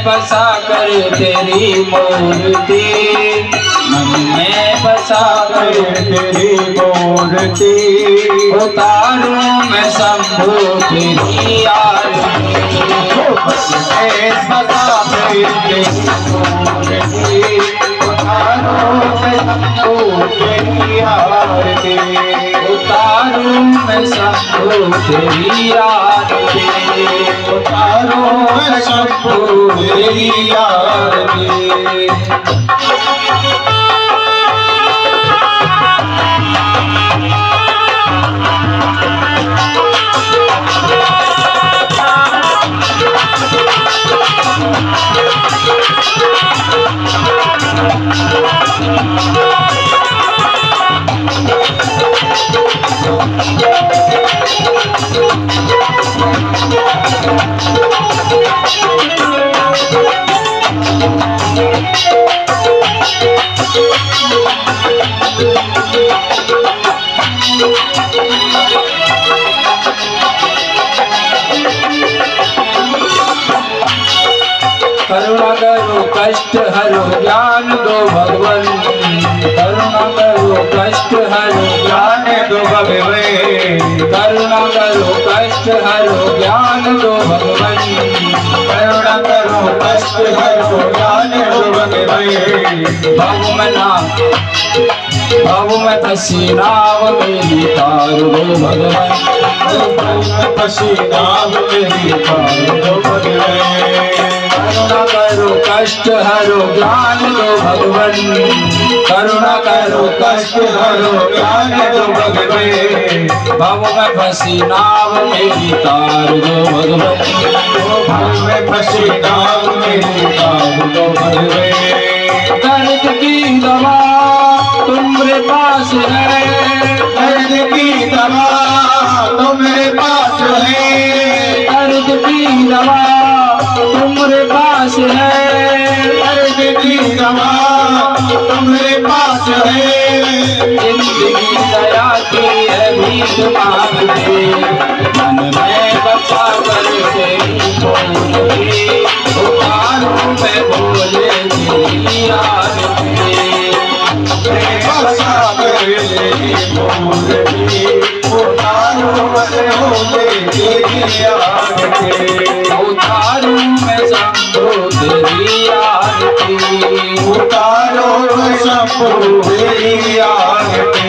बसा कर तेरी मूर्ति, मन में बसा कर तेरी मूर्ति, उतारूं मैं शंभू तेरी आरती, बसा कर तेरी मूर्ति, उतारूं मैं शंभू तेरी आरती, उतारूं मैं शंभू तेरी आरती, उतारूं मैं शंभू तेरी आरती। करुणा करो कष्ट हरो ज्ञान दो भगवन, करुणा करो कष्ट हरो ज्ञान दो भगवन, करुणा करो कष्ट हरो ज्ञान दो भगवन, करुणा करो कष्ट हरो ज्ञान दो भगवन। भगवना भव में फंसी नाव मेरी तार दो भगवन, भव में फंसी नाव मेरी तार दो भगवन। करुणा करो कष्ट हरो ज्ञान दो भगवन, करुणा करो कष्ट हरो ज्ञान दो भगवन, भव में फंसी नाव मेरी तार दो भगवन, भव में फंसी नाव मेरी तार दो भगवन। दर्द की दवा तुम्हारे पास है, दर्द की दवा तुम्हारे पास है, दर्द की दवा तुम्हारे पास है, दर्द की दवा तुम्हारे पास है। जिंदगी दया की है भीख मांगते, मन में बसा कर तेरी मूर्ति, उतारूं मैं भोले तेरी आरती, बसा कर तेरी मूर्ति, उतारूं मैं भोले तेरी आरती, उतारूं मैं शंभू तेरी आरती, उतारूं मैं शंभू तेरी आरती।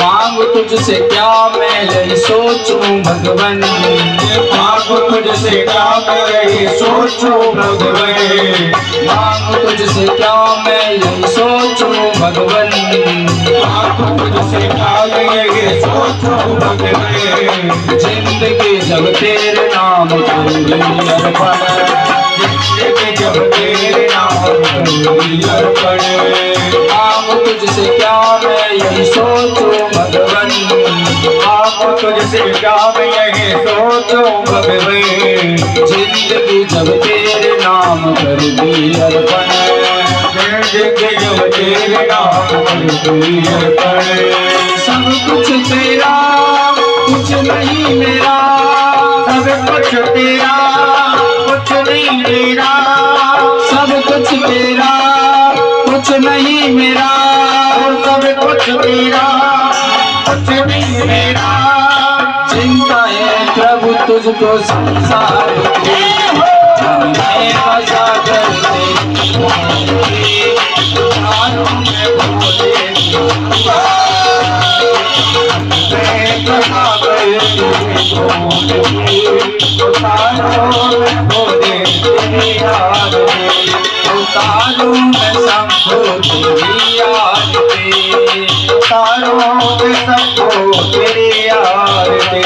मांगू तुझसे क्या मैं यही सोचूं भगवन, मांगू तुझसे क्या मैं यही सोचूं भगवन, मांगू तुझसे क्या मैं यही सोचूं भगवन, मांगू तुझसे क्या मैं यही सोचूं भगवन। जिंदगी जब तेरे नाम करूंगी अर्पण, जिंदगी जब तेरे नाम करूंगी अर्पण। मांगू तुझसे क्या मैं यही सोचूं भगवन, मांगू तुझसे क्या मैं यही सोचूं भगवन। जिंदगी जब तेरे नाम करूंगी अर्पण, जिंदगी जब तेरे नाम करूंगी अर्पण। सब कुछ तेरा कुछ नहीं मेरा, सब कुछ तेरा कुछ नहीं मेरा, सब कुछ तेरा कुछ नहीं मेरा, सब कुछ तेरा कुछ नहीं मेरा। चिंता है प्रभु तुझको संसार की, हमें बसा कर तेरी मूर्ति, उतारूं मैं भोले तेरी आरती, तारों में शंभो तेरी आरती, तारों में शंभो तेरी आरती।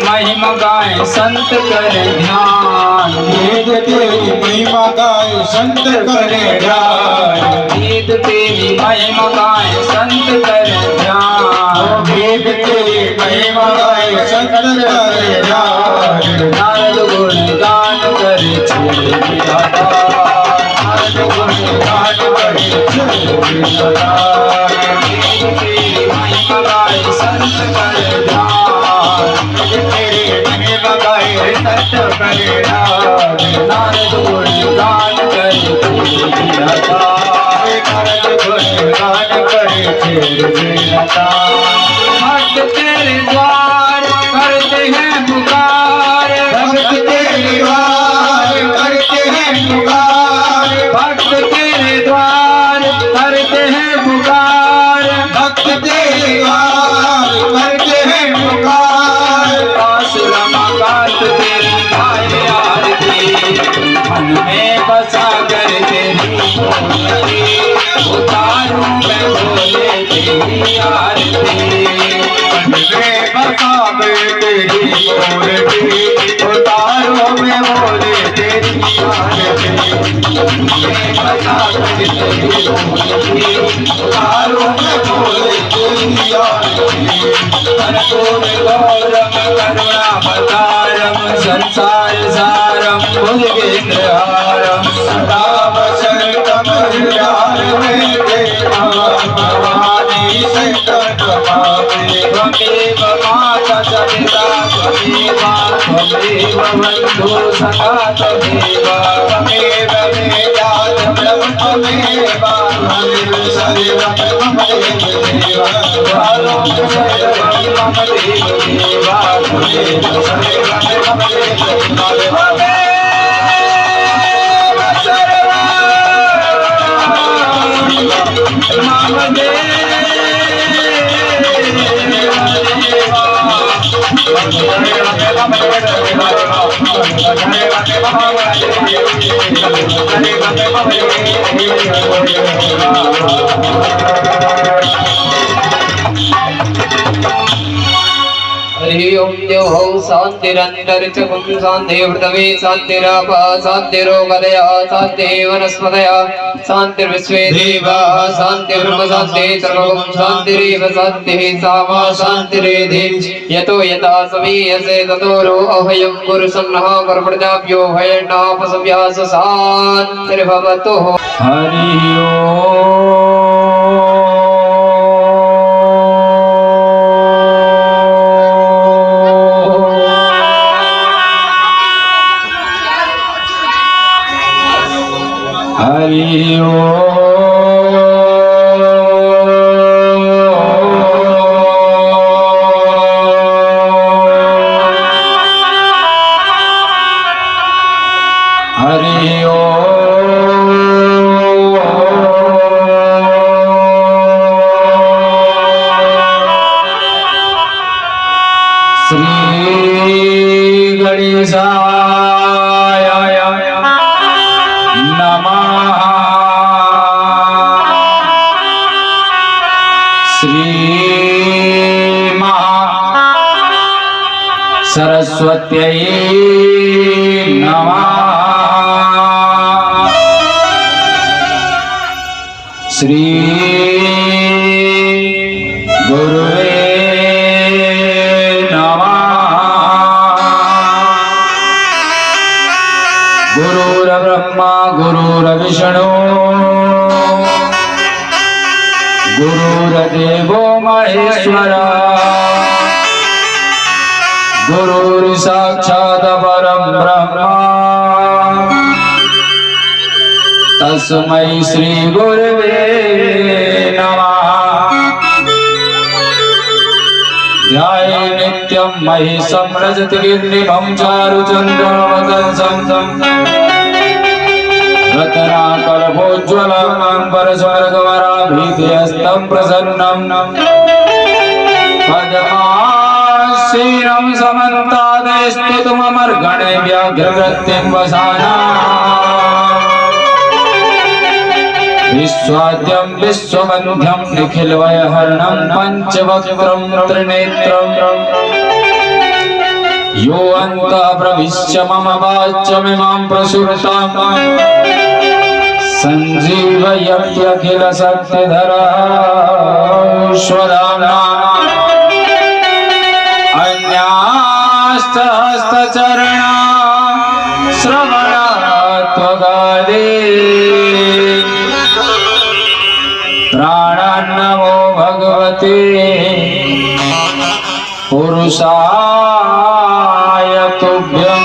महिमा गाए संत करे ध्यान, वेद तेरी महिमा गाए संत करे ध्यान, वेद तेरी महिमा गाए संत करे ध्यान, वेद तेरी महिमा गाए संत करे ध्यान। नारद गुण गान करे छेड़ विधाता, नारद गुण गान करे छेड़ विधाता, वेद तेरी महिमा गाए संत करे ध्यान, तेरे महिमा गाए संत करे ध्यान। नारद गुण गान करे छेड़ विधाता, नारद गुण गान करे छेड़ विधाता। भक्त तेरे द्वार करते हैं पुकार, भक्त तेरे द्वार करते हैं पुकार, भक्त तेरे द्वार करते हैं पुकार, भक्त तेरे द्वार करते हैं पुकार। रमाकांत तेरी गाए आरती, मन में बसा कर तेरी मूर्ति, उतारूं मैं भोले तेरी आरती, मन में बसा कर तेरी मूर्ति, उतारूं मैं भोले तेरी आरती, मन में बसा कर तेरी मूर्ति, उतारूं मैं भोले तेरी आरती। कर्पूर गौरम करुणावतारम संसार सारम भुजगेन्द्रहारम सदा वसंतम हृदय भवानी संकटमापे। त्वमेव माता च पिता त्वमेव त्वमेव बन्धु सखा त्वमेव, त्वमेव मे जातं ब्रह्म त्वमेव सर्वं मम देव, सर्वं मम देवा, त्वमेव सर्वं मम देवा, मम हरि ओम देव शांतिरंतरिक्षं शांति पृथ्वी शांतिरापः शांतिरोगदया शांति वनस्पतयः शांतिर्विश्वे देवाः शांतिर्ब्रह्म शांति सर्वं शांतिरेव शांतिः सामा शांतिरेधि यतो यथा समीयसे ततो अभयं पुरुषन्नः कर्मजाभ्यो भयेनापसव्यास शांतिर्भवतु। हरि ओम। हरि ओम। हरि ओम। श्री गणेशाय नमः। श्री सरस्वत्यै नमः। श्री गुरुवे नमः। गुरुर्ब्रह्मा गुरुर्विष्णु गुरुर्देवो महेश्वरा गुरुर्साक्षात् परं ब्रह्म तस्मै श्री गुरुवे नमः। ध्याये नित्यं महेशं रजतगिरिभं चारुचन्द्रवदनं रत्नाकल्पोज्ज्वलं परस्वर्गवराभीतिहस्तं प्रसन्नं पद्मासीनं समन्तादेस्तुतमर्गणे व्याघ्रवृत्तिं वसाना विश्वाद्यं विश्ववन्ध्यं निखिलवयहरणं पञ्चवक्त्रं त्रिनेत्रं यो अन्तः प्रविश्य मम वाच्यमिमां प्रसुरतां सञ्जीवयत्यखिलशक्तिधरः अन्यास्तहस्तचरणा श्रवणात्वगादे प्राणान्नमो भगवते पुरुषाय तुभ्यं।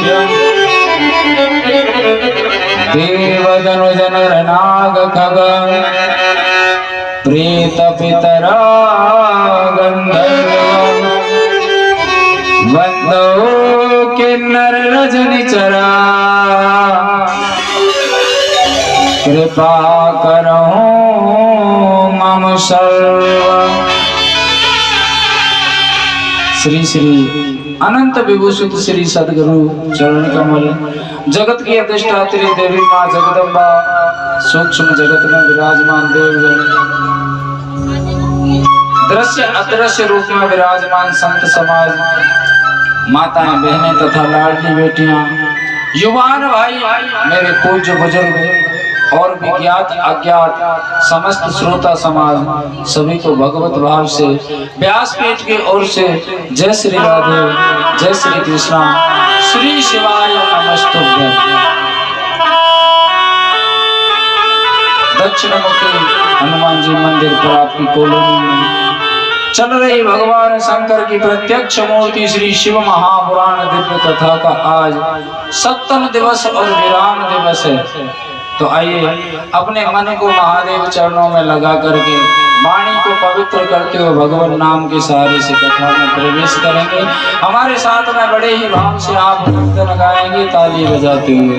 देवदनुजनरनाग खग प्रेतपितरा गन्धर्व वन्दो किन्नर रजनिचरा कृपा करो मम सर्व। श्री श्री अनंत विभूषित श्री सदगुरु चरण कमल जगत की अधिष्ठात्री देवी माँ जगदम्बा सूक्ष्म जगत में विराजमान देवगण दृश्य अदृश्य रूप में विराजमान संत समाज माताएं बहनें तथा लाडली बेटियां युवान भाई मेरे पूज्य बुजुर्ग और विज्ञात अज्ञात समस्त श्रोता समाज सभी को भगवत भाव से व्यासपीठ की ओर से जय श्री राधे जय श्री कृष्णा श्री शिवाय नमस्तुभ्यं। दक्षिण मुखी हनुमान जी मंदिर पर आपकी कॉलोनी में चल रही भगवान शंकर की प्रत्यक्ष मूर्ति श्री शिव महापुराण दिव्य कथा का आज सप्तम दिवस और विराम दिवस है। तो आइए अपने मन को महादेव चरणों में लगा करके वाणी को पवित्र करते हुए भगवान नाम के सहारे से कथा में प्रवेश करेंगे। हमारे साथ में बड़े ही भाव से आप कीर्तन गाएंगे ताली बजाते हुए।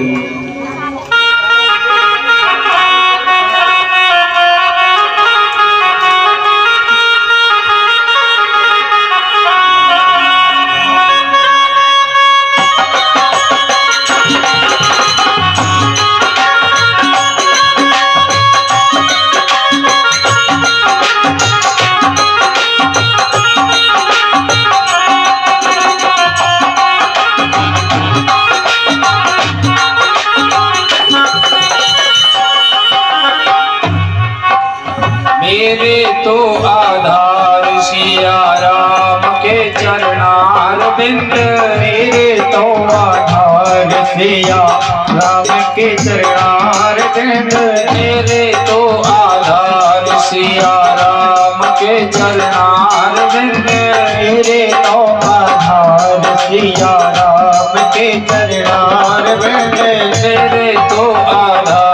मेरे तो आधार सिया राम के चरणार बिंद मेरे तो आधार सिया राम के चरणार बिंद मेरे तो आधार सिया राम के चरणार बिंद मेरे तो आधार सिया राम के चरणार बिंद मेरे तो आधार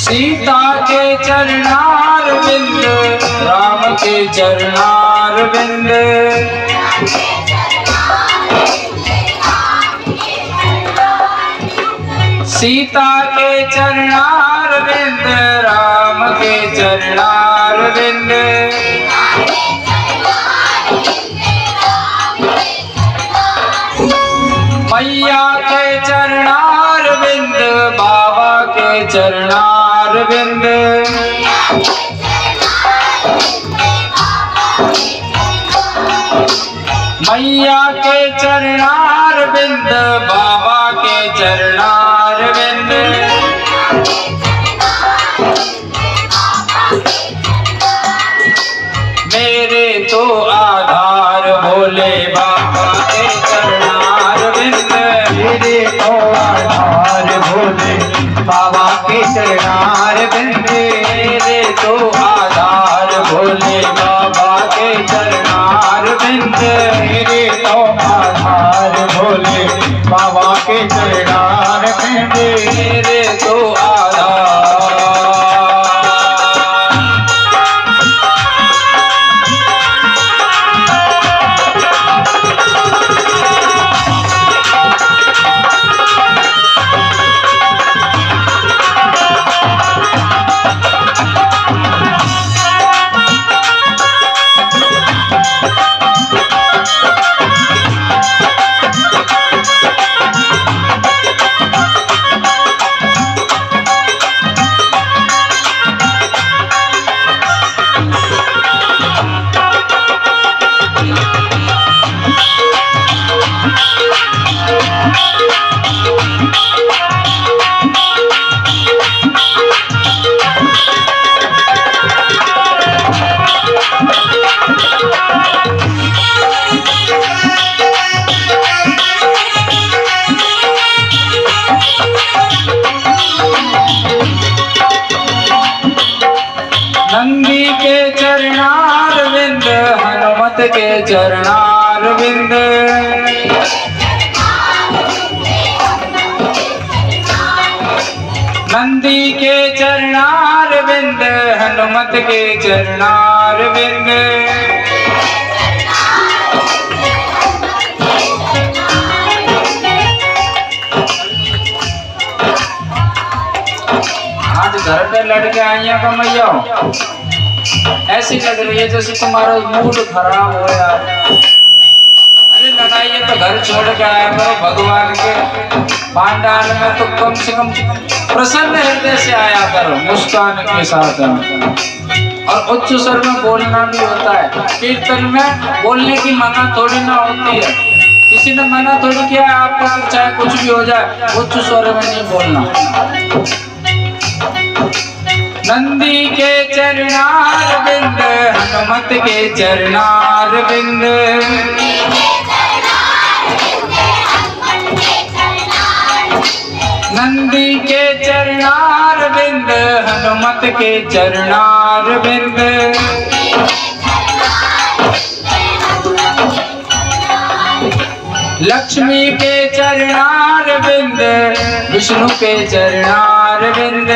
सीता के चरणार बिंद, राम के चरणार बिंद। सीता के चरणार बिंद, राम के चरणार बिंद। मैया के चरणार बिंद, बाबा के चरणार बिंद। मैया के चरणार बिंद, बाबा के चरणार बिंद। मेरे तो आधार भोले बाबा के चरणार बिंद। मेरे तो आधार भोले बाबा के चरणार बिंद। मेरे तो आधार भोले बाबा के चरणार बिंद। मेरे तो आधार भोले बाबा के चरणार बिंद। मेरे तो आधार। नंदी के चरणार बिंद, हनुमत के चरणार बिंद। नंदी के चरणार बिंद, हनुमत के चरणार बिंद। आज घर पे लड़के आइया का मैया ऐसी लग रही है जैसे तुम्हारा मूड खराब हो यार। अरे लड़ाई तो घर छोड़ के आया करो भगवान के पांडाल में, तो कम से कम प्रसन्न हृदय से आया करो, मुस्कान के साथ। और उच्च स्वर में बोलना भी होता है। कीर्तन में बोलने की मना थोड़ी ना होती है। किसी ने मना थोड़ी किया है आपको, चाहे कुछ भी हो जाए, उच्च स्वर में नहीं बोलना। नंदी के चरणार बिंद, हनुमत के चरणार बिंद। नंदी के चरणार बिंद, हनुमत के चरणार बिंद। लक्ष्मी के चरणार बिंद, विष्णु के चरणार बिंद।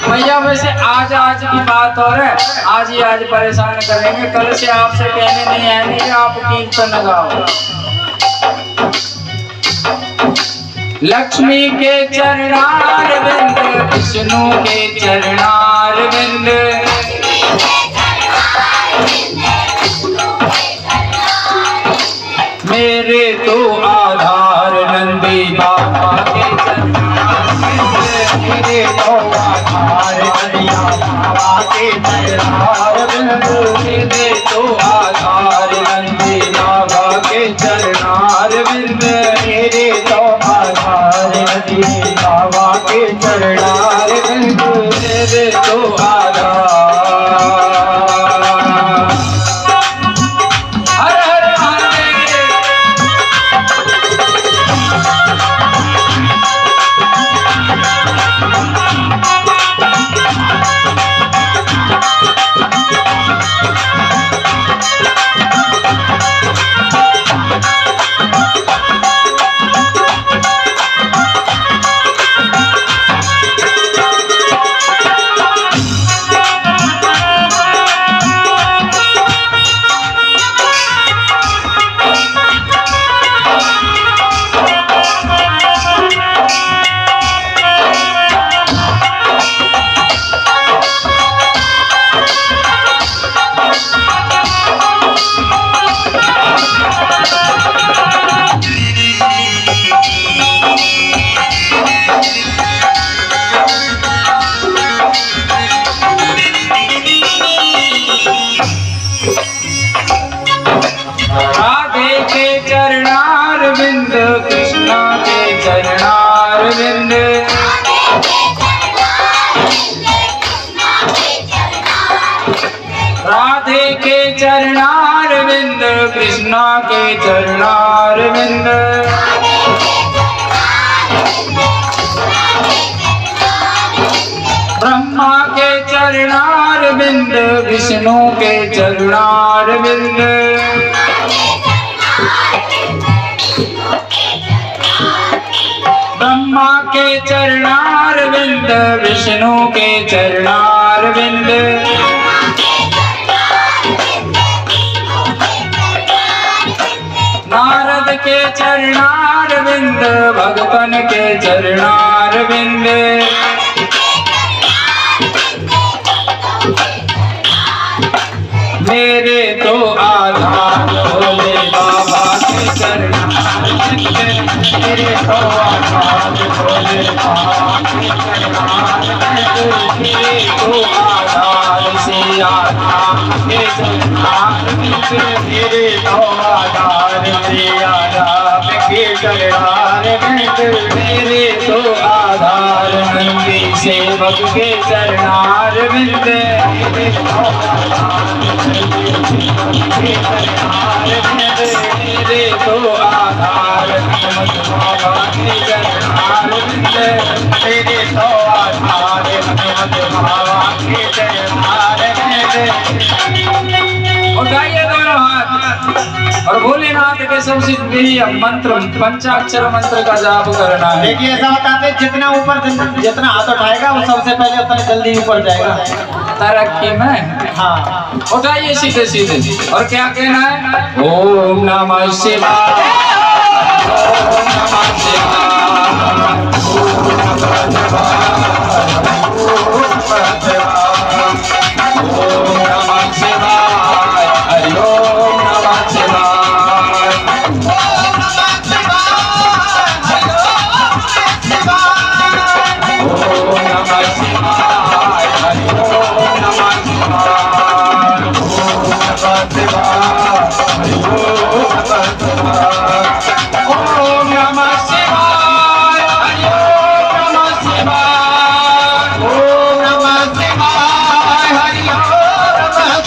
भैया वैसे आज की बात और है, आज ही आज परेशान करेंगे, कल से आपसे कहने नहीं आएंगे आप कीर्तन गाओ। लक्ष्मी के चरणार बिंद, विष्णु के चरणार बिंद। मेरे तो आधार नंदी बाबा के चरणार बिंद। मेरे तो आधार नदिया बाबा के चरणार बिंद। मेरे तो आधार नंदी बाबा के चरणार बिंद। मेरे तो आधार नदी बाबा के चरणार बिंद। मेरे तो आधार। हर हर महादेव। बिंद कृष्णा के चरणार बिंद राधे के चरणार बिंद कृष्णा के चरणार बिंद ब्रह्मा के चरणार बिंद विष्णु के चरणार बिंद ब्रह्मा के चरणार बिंद विष्णु के चरणार बिंद नारद के चरणार बिंद भगतन के चरणार बिंद मेरे तो आधार भोले बाबा के चरणार बिंद मेरे तो आधार भोले बाबा के चरणार बिंद मेरे तो आधार से आधार के चरणार बिंद मेरे तो आधार से आधार के चरणार बिंद मेरे तो आधार नंदी सेवक के चरणार बिंद मेरे तो मेरे तो आधार हनुमत बाबा के चरणार बिंद मेरे तो आधार हनुमत बाबा के चरणार बिंद। उठाइए दोनों हाथ और भोलेनाथ के सबसे प्रिय मंत्र पंचाक्षर मंत्र का जाप करना है। देखिए ऐसा बताते हैं जितना ऊपर जितना हाथ उठाएगा वो सबसे पहले उतना जल्दी ऊपर जाएगा तरक्की में। हाँ उठाइए सीधे सीधे और क्या कहना है? ओम नमः शिवाय ओम नमः शिवाय ओम नमः शिवाय हरि ओम नमः शिवाय ओम नमः शिवाय हरि ओम नमः ओम नमः शिवाय हरि ओम नमः शिवाय ओम नमः शिवाय हरि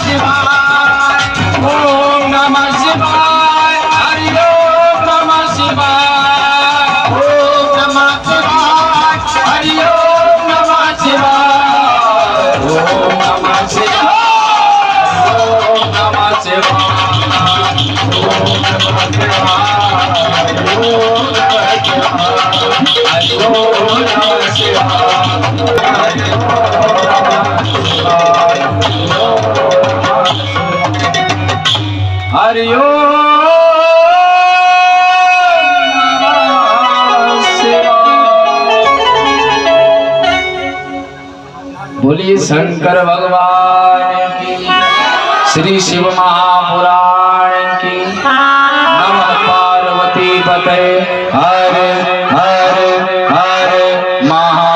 ओम नमः शिवाय हरि ओम नमः शिवाय ओम नमः शिवाय हरि ओम नमः शिवाय ओम नमः शिवाय ओम नमः शिवाय हरि ओम बोलिए शंकर भगवान की श्री शिव महापुराण की नमः पार्वती पते हर हर हर महा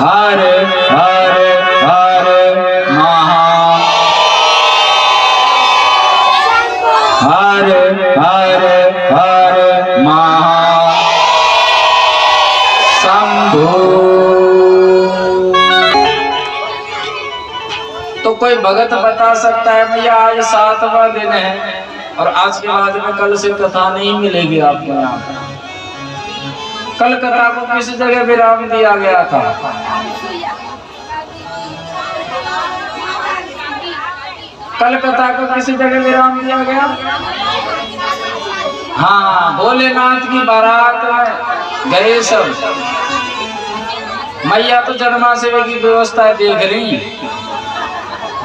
हर हर हर महा हर हर हर महा शंभु। तो कोई भगत बता सकता है भैया आज 7वां दिन है और आज के बाद में कल से कथा नहीं मिलेगी आपको यहाँ पर? कल कथा को किस जगह विराम दिया गया था? कल कथा को किस जगह विराम दिया गया? हाँ, भोलेनाथ की बारात में गए सब। मैया तो जन्मा सेवा की व्यवस्था देख रही,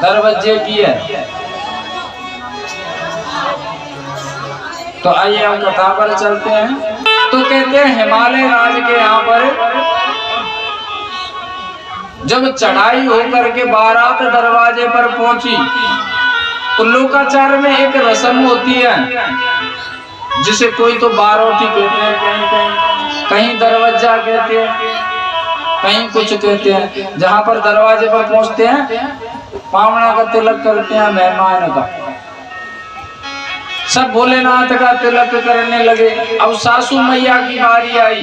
दरवाजे की है। तो आइए हम कथा पर चलते हैं। तो कहते हैं हिमालय राज के यहाँ पर जब चढ़ाई होकर के बारात दरवाजे पर पहुंची तो लोकाचार में एक रस्म होती है जिसे कोई तो बारोटी कहते हैं, कहीं दरवाजा कहते हैं, कहीं कुछ कहते हैं। जहां पर दरवाजे पर पहुंचते हैं पावना का तिलक करते हैं मेहमान का। सब भोलेनाथ का तिलक करने लगे। अब सासू मैया की बारी आई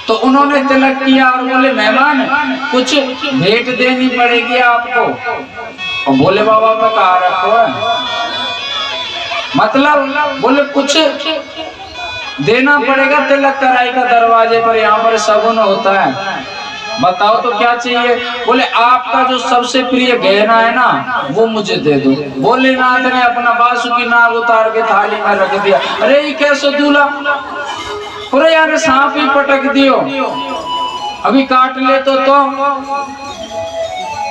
तो उन्होंने तिलक किया और बोले मेहमान कुछ भेंट देनी पड़ेगी आपको। और भोले बाबा में कहा रखो है, मतलब बोले कुछ देना पड़ेगा, तिलक कराई का दरवाजे पर, यहाँ पर शगुन होता है, बताओ तो क्या चाहिए। बोले आपका जो सबसे प्रिय गहना है ना वो मुझे दे दो। भोलेनाथ ने अपना बांसुरी नाग उतार के थाली में रख दिया। अरे ये कैसे दूल्हा, अरे यार सांप ही पटक दियो, अभी काट ले तो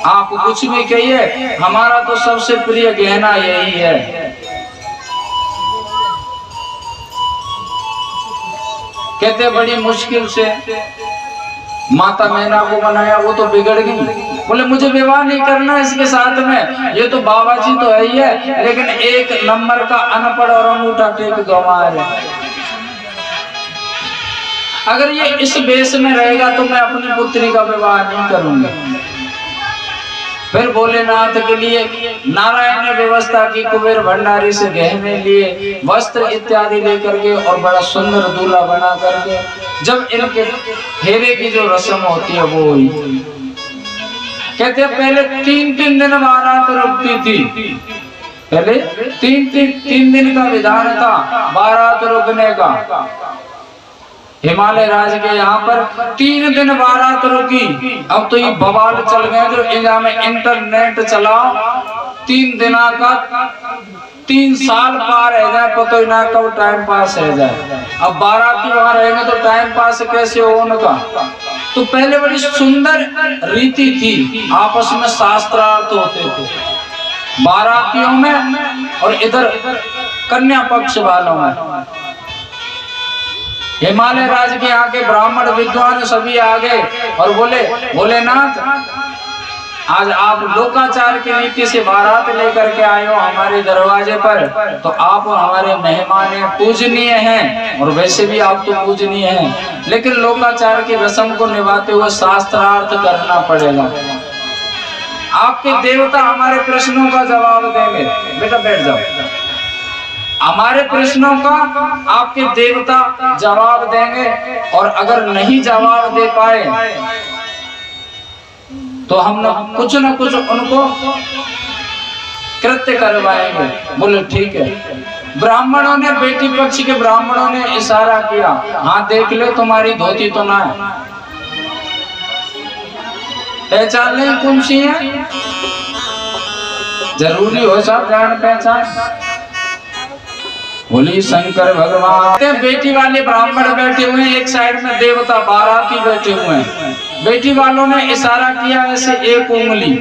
आप कुछ भी कहिए, हमारा तो सबसे प्रिय गहना यही है। कहते बड़ी मुश्किल से माता मैना को बनाया, वो तो बिगड़ गई। बोले मुझे विवाह नहीं करना इसके साथ में, ये तो बाबा जी तो है ही है, लेकिन एक नंबर का अनपढ़ और अंगूठा टेक गंवार है। अगर ये इस बेस में रहेगा तो मैं अपनी पुत्री का विवाह नहीं करूंगा। फिर भोलेनाथ के लिए नारायण ने व्यवस्था की, कुबेर भंडारी से गहने लिए, वस्त्र इत्यादि लेकर के और बड़ा सुंदर दूल्हा बना करके जब इनके फेरे की जो रस्म होती है वो हुई। कहते हैं पहले 3 दिन बारात रुकती थी, पहले 3 दिन का विधान था बारात रुकने का। हिमालय राज्य के यहाँ पर 3 दिन बारात रुकी। अब तो ये बवाल चल गए जो इंडिया में इंटरनेट चलाओ, 3 दिन का 3 साल पार रह जाए, पता ही ना कब टाइम पास रह जाए। अब बाराती वहां रहेंगे तो टाइम पास कैसे हो उनका। तो पहले बड़ी सुंदर रीति थी, आपस में शास्त्रार्थ होते थे बारातियों में और इधर कन्या पक्ष वालों में। हिमालय राज्य के यहाँ के ब्राह्मण विद्वान सभी आ गए और बोले भोलेनाथ आज आप लोकाचार की नीति से बारात लेकर के आए हो हमारे दरवाजे पर, तो आप हमारे मेहमान हैं, पूजनीय हैं, और वैसे भी आप तो पूजनीय हैं, लेकिन लोकाचार की रस्म को निभाते हुए शास्त्रार्थ करना पड़ेगा। आपके देवता हमारे प्रश्नों का जवाब देंगे। बेटा बैठ जाओ। हमारे प्रश्नों का आपके देवता जवाब देंगे, और अगर नहीं जवाब दे पाए तो हम कुछ न कुछ उनको कृत्य करवाएंगे। बोले ठीक है। ब्राह्मणों ने, बेटी पक्ष के ब्राह्मणों ने इशारा किया, हाँ देख ले तुम्हारी धोती तो ना है, पहचान ले कौन सी है, जरूरी हो सब जान पहचान। बोली शंकर भगवान। बेटी वाले ब्राह्मण बैठे हुए हैं, एक साइड में देवता बाराती बैठे हुए हैं। बेटी वालों ने इशारा किया ऐसे एक उंगली।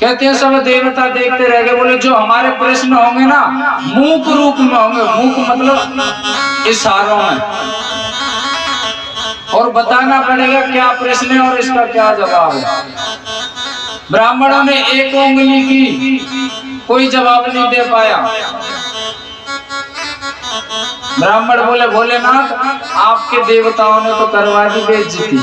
कहते हैं सब देवता देखते रह गए। बोले जो हमारे प्रश्न होंगे ना मूक रूप में होंगे, मूक मतलब इशारों में, और बताना पड़ेगा क्या प्रश्न है और इसका क्या जवाब है। ब्राह्मणों ने एक उंगली की, कोई जवाब नहीं दे पाया। ब्राह्मण बोले भोलेनाथ आपके देवताओं ने तो करवा दी बेइज्जती।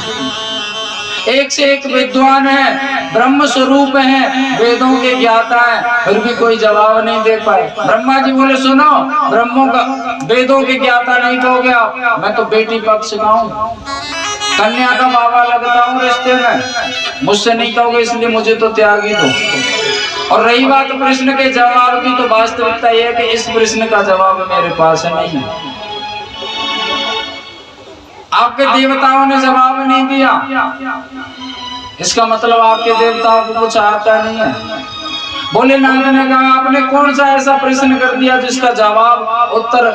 एक से एक विद्वान है, ब्रह्म स्वरूप है, वेदों के ज्ञाता है, फिर भी कोई जवाब नहीं दे पाए। ब्रह्मा जी बोले सुनो, ब्रह्मों का वेदों के ज्ञाता नहीं कहोगे आप, मैं तो बेटी पक्ष का हूँ, कन्या का बाबा लगता हूँ रिश्ते में, मुझसे नहीं कहोगे इसलिए मुझे तो त्यागी दो। और रही बात प्रश्न के जवाब की, तो वास्तविकता यह है कि इस प्रश्न का जवाब मेरे पास नहीं है। आपके देवताओं ने जवाब नहीं दिया, इसका मतलब आपके देवताओं को कुछ आता नहीं है। भोलेनाथ ने कहा आपने कौन सा ऐसा प्रश्न कर दिया जिसका जवाब उत्तर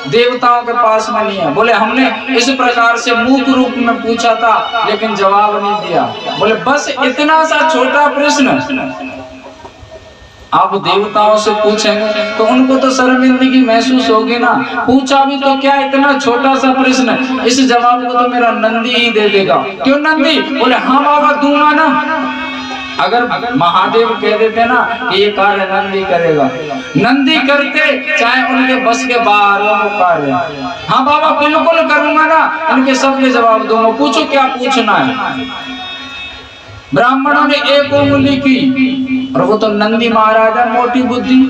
देवताओं के पास में नहीं है। बोले हमने इस प्रकार से मूक रूप में पूछा था लेकिन जवाब नहीं दिया। बोले बस इतना सा छोटा प्रश्न आप देवताओं से पूछेंगे तो उनको तो शर्मिंदगी महसूस होगी ना। पूछा भी तो क्या, इतना छोटा सा प्रश्न, इस जवाब को तो मेरा नंदी ही दे देगा। क्यों नंदी? बोले हाँ बाबा दूंगा ना। अगर महादेव कह देते ना कि ये कार्य नंदी करेगा, नंदी करते चाहे उनके बस के बाहर हो कार्य। हाँ बाबा बिल्कुल करूंगा ना, इनके सबके जवाब दूंगा, पूछो क्या पूछना है। ब्राह्मणों ने एक उंगली की, और वो तो नंदी महाराज है, मोटी बुद्धि।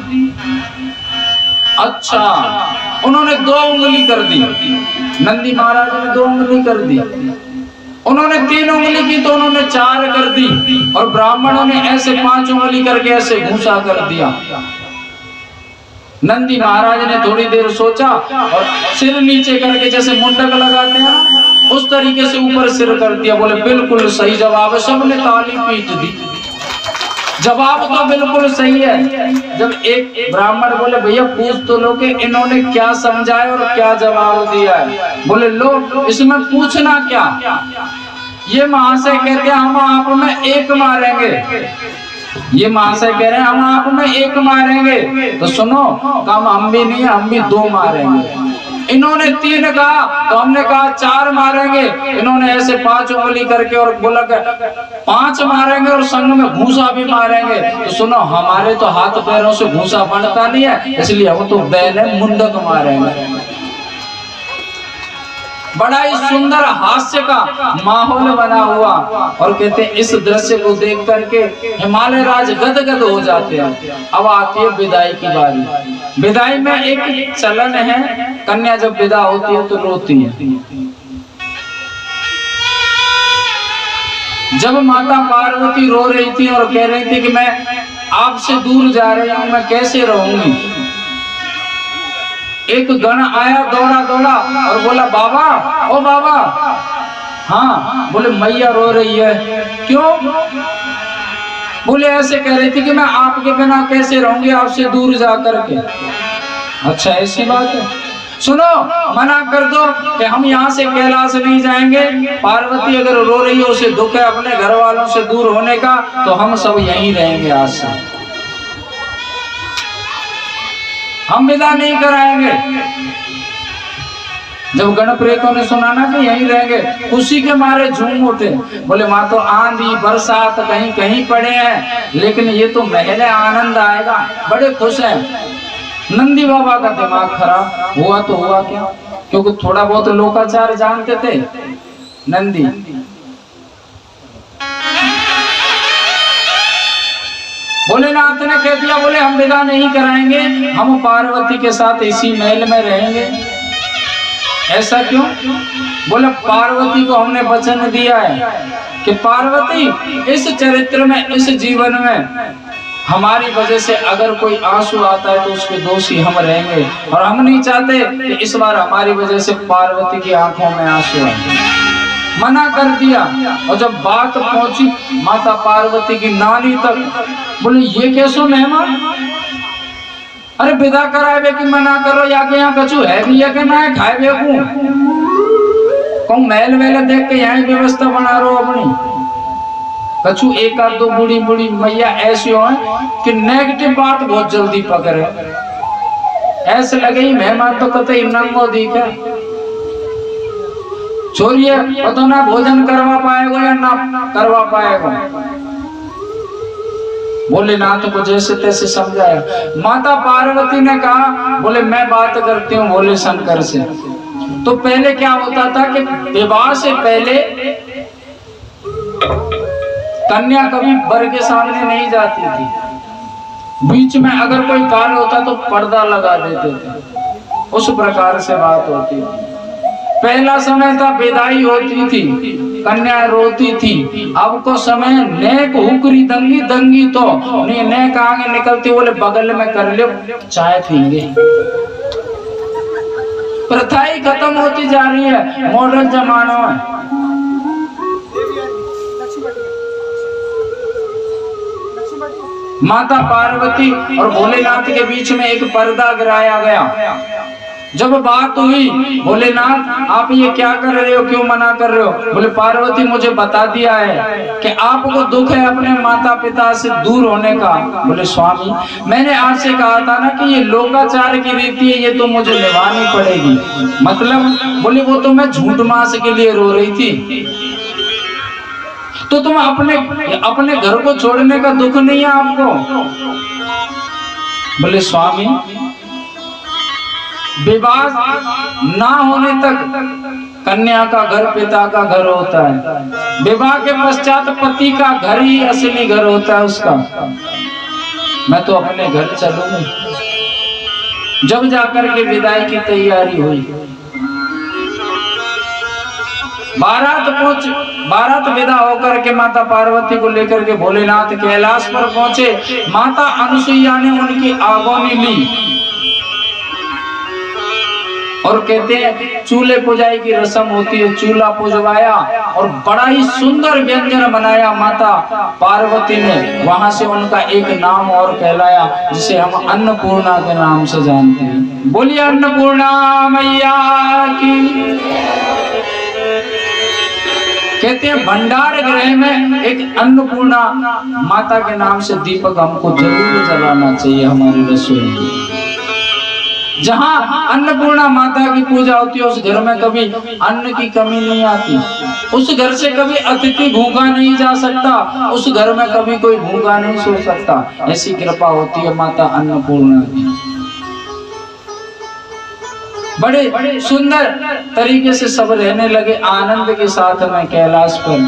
अच्छा, उन्होंने 2 उंगली कर दी, नंदी महाराज ने 2 उंगली कर दी। उन्होंने 3 उंगली की तो उन्होंने 4 कर दी, और ब्राह्मणों ने ऐसे 5 उंगली करके ऐसे घूसा कर दिया। नंदी महाराज ने थोड़ी देर सोचा और सिर नीचे करके जैसे मुंडक लगाते हैं उस तरीके से ऊपर सिर कर दिया। बोले बिल्कुल सही जवाब है, सबने ताली पीट दी। जवाब तो बिल्कुल सही है। जब एक ब्राह्मण बोले भैया पूछ तो लो कि इन्होंने क्या समझाया और क्या जवाब दिया है। बोले लो, इसमें पूछना क्या। ये महाशय कहते हैं हम आप में एक मारेंगे। ये महाशय कह रहे हैं हम आप में एक मारेंगे, तो सुनो, काम हम भी नहीं, हम भी 2 मारेंगे। इन्होंने 3 कहा तो हमने कहा 4 मारेंगे। इन्होंने ऐसे 5 उंगली करके और बोला 5 मारेंगे और संग में घूसा भी मारेंगे। तो सुनो, हमारे तो हाथ पैरों से घूसा बनता नहीं है, इसलिए हम तो बैल है, मुंडक मारेंगे। बड़ा ही सुंदर हास्य का माहौल बना हुआ, और कहते हैं इस दृश्य को देख करके हिमालय राज गदगद हो जाते हैं। अब आती है विदाई की बारी। विदाई में एक चलन है, कन्या जब विदा होती है तो रोती है। जब माता पार्वती रो रही थी और कह रही थी कि मैं आपसे दूर जा रही हूं, मैं कैसे रहूंगी, एक गण आया दौड़ा दौड़ा और बोला बाबा, ओ बाबा। हाँ, बोले मैया रो रही है, क्यों? बोले ऐसे कह रही थी कि मैं आपके बिना कैसे रहूंगी, आपसे दूर जा करके। अच्छा ऐसी बात है, सुनो, मना कर दो कि हम यहाँ से कैलाश नहीं जाएंगे। पार्वती अगर रो रही है, उसे दुख है अपने घर वालों से दूर होने का, तो हम सब यहीं रहेंगे, आज से हम विदा नहीं कराएंगे। जब गणप्रेतों ने सुना ना कि यहीं रहेंगे, खुशी के मारे झूम उठे। बोले माँ तो आंधी बरसात कहीं कहीं पड़े हैं, लेकिन ये तो महल आनंद आएगा, बड़े खुश हैं। नंदी बाबा का दिमाग खराब हुआ तो हुआ क्या, क्योंकि थोड़ा बहुत लोकाचार जानते थे नंदी। भोलेनाथ ने कह दिया, बोले हम विदा नहीं कराएंगे, हम पार्वती के साथ इसी महल में रहेंगे। ऐसा क्यों? बोले पार्वती को हमने वचन दिया है कि पार्वती इस चरित्र में, इस जीवन में हमारी वजह से अगर कोई आंसू आता है तो उसके दोषी हम रहेंगे, और हम नहीं चाहते कि इस बार हमारी वजह से पार्वती की आंखों में आंसू आए। मना कर दिया। और जब बात पहुंची माता पार्वती की नानी तक, बोले ये कैसो मेहमान, अरे विदा कराए कि मना करो, या के यहाँ कछु है भी या के ना है, खाए बेकू कहूँ महल वेल देख के यहाँ व्यवस्था बना रहो अपनी। कछु एक आध 2 बूढ़ी बूढ़ी मैया ऐसी हो कि नेगेटिव बात बहुत जल्दी पकड़े, ऐसे लगे ही मेहमान तो कतई नंगो दिखे, छोड़िए पता ना भोजन करवा पाएगा या ना करवा पाएगा। भोलेनाथ को जैसे तैसे समझाया। माता पार्वती ने कहा, बोले मैं बात करती हूँ भोले शंकर से। तो पहले क्या होता था कि विवाह से पहले कन्या कभी वर के सामने नहीं जाती थी, बीच में अगर कोई कार्य होता तो पर्दा लगा देते थे, उस प्रकार से बात होती थी। पहला समय था विदाई होती थी, कन्या रोती थी। अब को समय नेक हुकरी दंगी दंगी तो नहीं, नेक आगे निकलती, बोले बगल में कर लो चाय पीएंगे। प्रथा ही खत्म होती जा रही है मॉडर्न जमाना में। माता पार्वती और भोलेनाथ के बीच में एक पर्दा गिराया गया। जब बात हुई, भोलेनाथ आप ये क्या कर रहे हो, क्यों मना कर रहे हो? बोले पार्वती मुझे बता दिया है कि आपको दुख है अपने माता पिता से दूर होने का। बोले स्वामी मैंने आपसे कहा था ना कि ये लोकाचार की रीति है, ये तो मुझे निभानी पड़ेगी। मतलब? बोले वो तो मैं झूठ मास के लिए रो रही थी, तो तुम अपने घर को छोड़ने का दुख नहीं है आपको? बोले स्वामी विवाह ना होने तक कन्या का घर पिता का घर होता है, विवाह के पश्चात पति का घर ही असली घर होता है उसका। मैं तो अपने घर चलूंगी। जब जाकर के विदाई की तैयारी हुई, बारात विदा होकर के माता पार्वती को लेकर के भोलेनाथ कैलाश पर पहुंचे। माता अनुसुईया ने उनकी आगोनी ली और कहते हैं चूल्हे पुजाई की रस्म होती है, चूल्हा पुजवाया और बड़ा ही सुंदर व्यंजन बनाया माता पार्वती ने। वहां से उनका एक नाम और कहलाया जिसे हम अन्नपूर्णा के नाम से जानते हैं। बोलिए अन्नपूर्णा मैया की। कहते हैं भंडार गृह में एक अन्नपूर्णा माता के नाम से दीपक हमको जरूर जलाना चाहिए हमारी रसोई में। जहाँ अन्नपूर्णा माता की पूजा होती है उस घर में कभी अन्न की कमी नहीं आती, उस घर से कभी अतिथि भूखा नहीं जा सकता, उस घर में कभी कोई भूखा नहीं सो सकता। ऐसी कृपा होती है माता अन्नपूर्णा की। बड़े सुंदर तरीके से सब रहने लगे आनंद के साथ में कैलाश पर।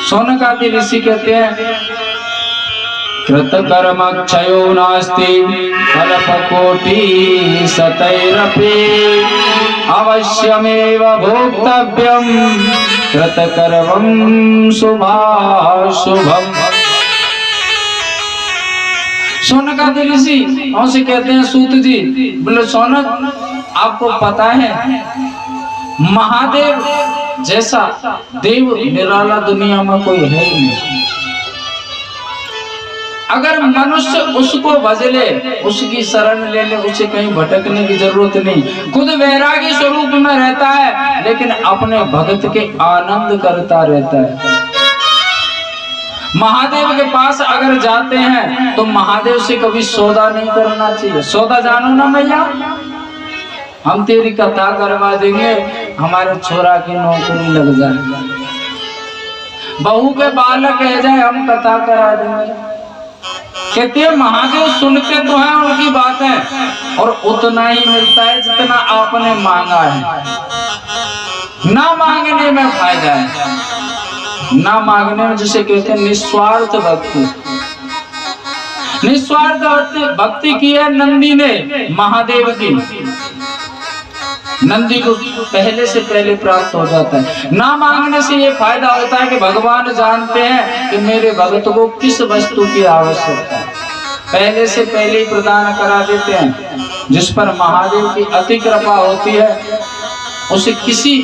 शौनकादि ऋषि कहते हैं कृतकर्म क्षयो नास्ति कल्पकोटि शतैरपि अवश्यमेव भोक्तव्यम कृतकर्मं शुभाशुभम्। शौनकादि ऋषि उनसे कहते हैं सूत जी, बोले शौनक आपको पता है महादेव जैसा देव निराला दुनिया में कोई है ही नहीं। अगर मनुष्य उसको भज ले, उसकी शरण ले ले, उसे कहीं भटकने की जरूरत नहीं। खुद वैरागी स्वरूप में रहता है लेकिन अपने भक्त के आनंद करता रहता है। महादेव के पास अगर जाते हैं तो महादेव से कभी सौदा नहीं करना चाहिए। सौदा जानो ना मैया, हम तेरी कथा करवा देंगे, हमारे छोरा की नौकरी लग जाए, बहू के बालक कह जाए हम कथा करा देंगे। कहते हैं महादेव सुनते तो हैं उनकी बात है और उतना ही मिलता है जितना आपने मांगा है। ना मांगने में फायदा है, ना मांगने में जिसे कहते हैं निस्वार्थ भक्ति। निस्वार्थ भक्ति की है नंदी ने महादेव की। नंदी को पहले से पहले प्राप्त हो जाता है। ना मांगने से ये फायदा होता है कि भगवान जानते हैं कि मेरे भक्त को किस वस्तु की आवश्यकता है, पहले से पहले ही प्रदान करा देते हैं। जिस पर महादेव की अति कृपा होती है उसे किसी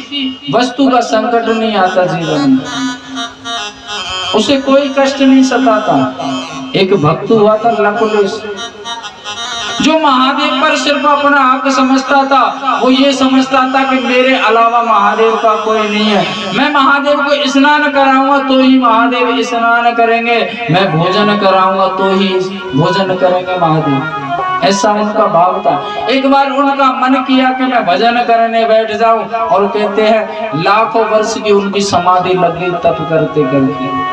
वस्तु का संकट नहीं आता जीवन में, उसे कोई कष्ट नहीं सताता। एक भक्त हुआ था लकुलेश, जो महादेव पर सिर्फ अपना हक समझता था। वो ये समझता था कि मेरे अलावा महादेव का कोई नहीं है। मैं महादेव को स्नान कराऊंगा तो ही महादेव स्नान करेंगे, मैं भोजन कराऊंगा तो ही भोजन करेंगे महादेव। ऐसा उनका भाव था। एक बार उनका मन किया कि मैं भजन करने बैठ जाऊं, और कहते हैं लाखों वर्ष की उनकी समाधि लगी तप करते करते।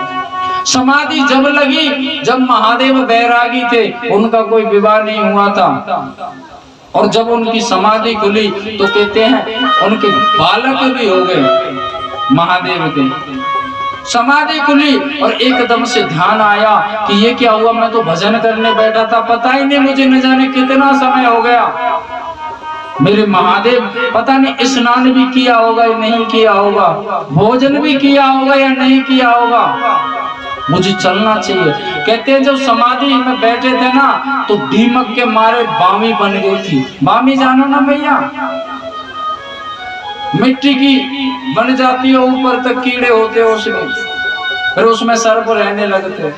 समाधि जब लगी जब महादेव बैरागी थे, उनका कोई विवाह नहीं हुआ था, और जब उनकी समाधि खुली तो कहते हैं उनके बालक भी हो गए महादेव के। समाधि खुली और एकदम से ध्यान आया कि ये क्या हुआ, मैं तो भजन करने बैठा था, पता ही नहीं मुझे न जाने कितना समय हो गया। मेरे महादेव पता नहीं स्नान भी किया होगा या नहीं किया होगा, भोजन भी किया होगा या नहीं किया होगा, मुझे चलना चाहिए। कहते हैं जब समाधि में बैठे थे ना तो दीमक के मारे बामी बन गई थी। बामी जानो ना भैया, मिट्टी की बन जाती है, ऊपर तक कीड़े होते हैं उसमें, फिर उसमें सर्प रहने लगते।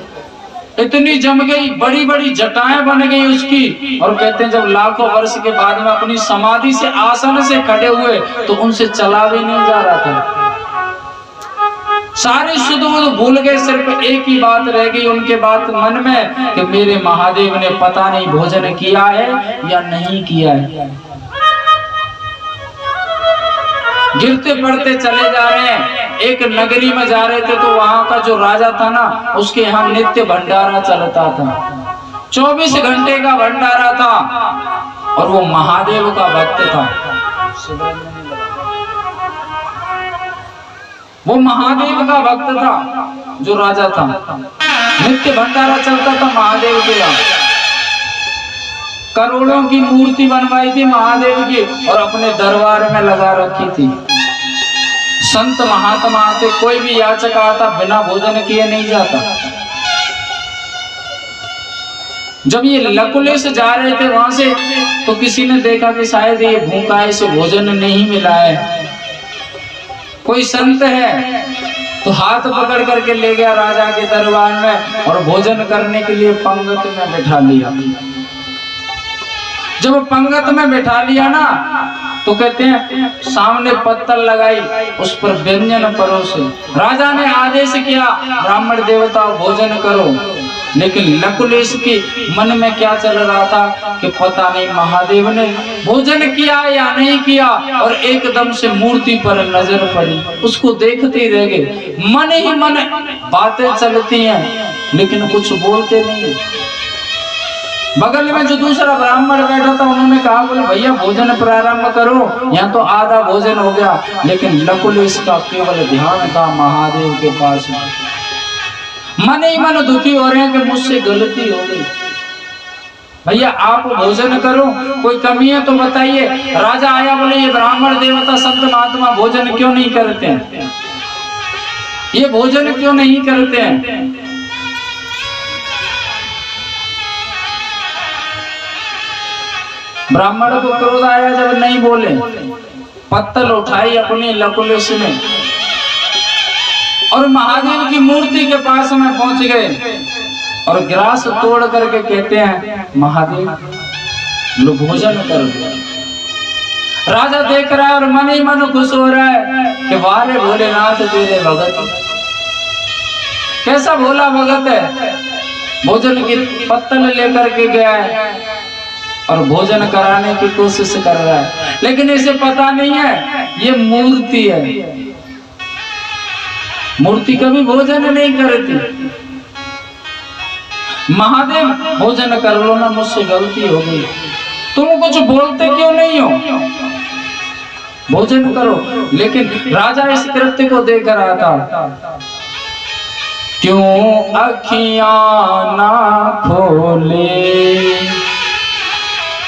इतनी जम गई, बड़ी बड़ी जटाएं बन गई उसकी। और कहते हैं जब लाखों वर्ष के बाद में अपनी समाधि से आसन से खड़े हुए तो उनसे चला भी नहीं जा रहा था। सारे शुद्ध भूल गए, सिर्फ एक ही बात रह गई उनके बात मन में कि मेरे महादेव ने पता नहीं भोजन किया है या नहीं किया है। गिरते पड़ते चले जा रहे हैं। एक नगरी में जा रहे थे तो वहां का जो राजा था ना, उसके यहाँ नित्य भंडारा चलता था, 24 घंटे का भंडारा था, और वो महादेव का भक्त था। वो महादेव का भक्त था जो राजा था, नित्य भंडारा चलता था महादेव के यहाँ। करोड़ों की मूर्ति बनवाई थी महादेव की और अपने दरबार में लगा रखी थी। संत महात्मा आते, कोई भी याचक आता बिना भोजन किए नहीं जाता। जब ये लकुलेश जा रहे थे वहां से, तो किसी ने देखा कि शायद ये भूखा है, इसे भोजन नहीं मिला है। कोई संत है तो हाथ पकड़ करके ले गया राजा के दरबार में और भोजन करने के लिए पंगत में बैठा लिया। जब पंगत में बैठा लिया ना, तो कहते हैं सामने पत्तल लगाई, उस पर व्यंजन परोसे। राजा ने आदेश किया ब्राह्मण देवता भोजन करो, लेकिन लकुलेश के मन में क्या चल रहा था कि पता नहीं महादेव ने भोजन किया या नहीं किया, और एकदम से मूर्ति पर नजर पड़ी, उसको देखते रह गए। मन ही मन बातें चलती हैं लेकिन कुछ बोलते नहीं। बगल में जो दूसरा ब्राह्मण बैठा था उन्होंने कहा, बोले भैया भोजन प्रारंभ करो, यहाँ तो आधा भोजन हो गया। लेकिन लकुलेश का केवल ध्यान था महादेव के पास। मन ही मन दुखी हो रहे हैं कि मुझसे गलती हो गई, भैया आप भोजन करो, कोई कमी है तो बताइए। राजा आया, बोले ये ब्राह्मण देवता संत महात्मा भोजन क्यों नहीं करते हैं, ये भोजन क्यों नहीं करते हैं? ब्राह्मण को क्रोध आया, जब नहीं बोले, पत्तल उठाई अपनी लकुलेश ने और महादेव की मूर्ति के पास में पहुंच गए और गिलास तोड़ करके कहते हैं महादेव लो भोजन कर दो। राजा देख रहा है और मन ही मन खुश हो रहा है कि वारे भोलेनाथ तेरे भगत, कैसा भोला भगत है। भोजन की पत्तल लेकर के गया है और भोजन कराने की कोशिश कर रहा है, लेकिन इसे पता नहीं है ये मूर्ति है। मूर्ति कभी भोजन नहीं करती। महादेव भोजन कर लो ना, मुझसे गलती हो गई, तुम कुछ बोलते क्यों नहीं हो, भोजन करो। लेकिन राजा इस कृत्य को देख रहा था। क्यों अखियां ना खोले,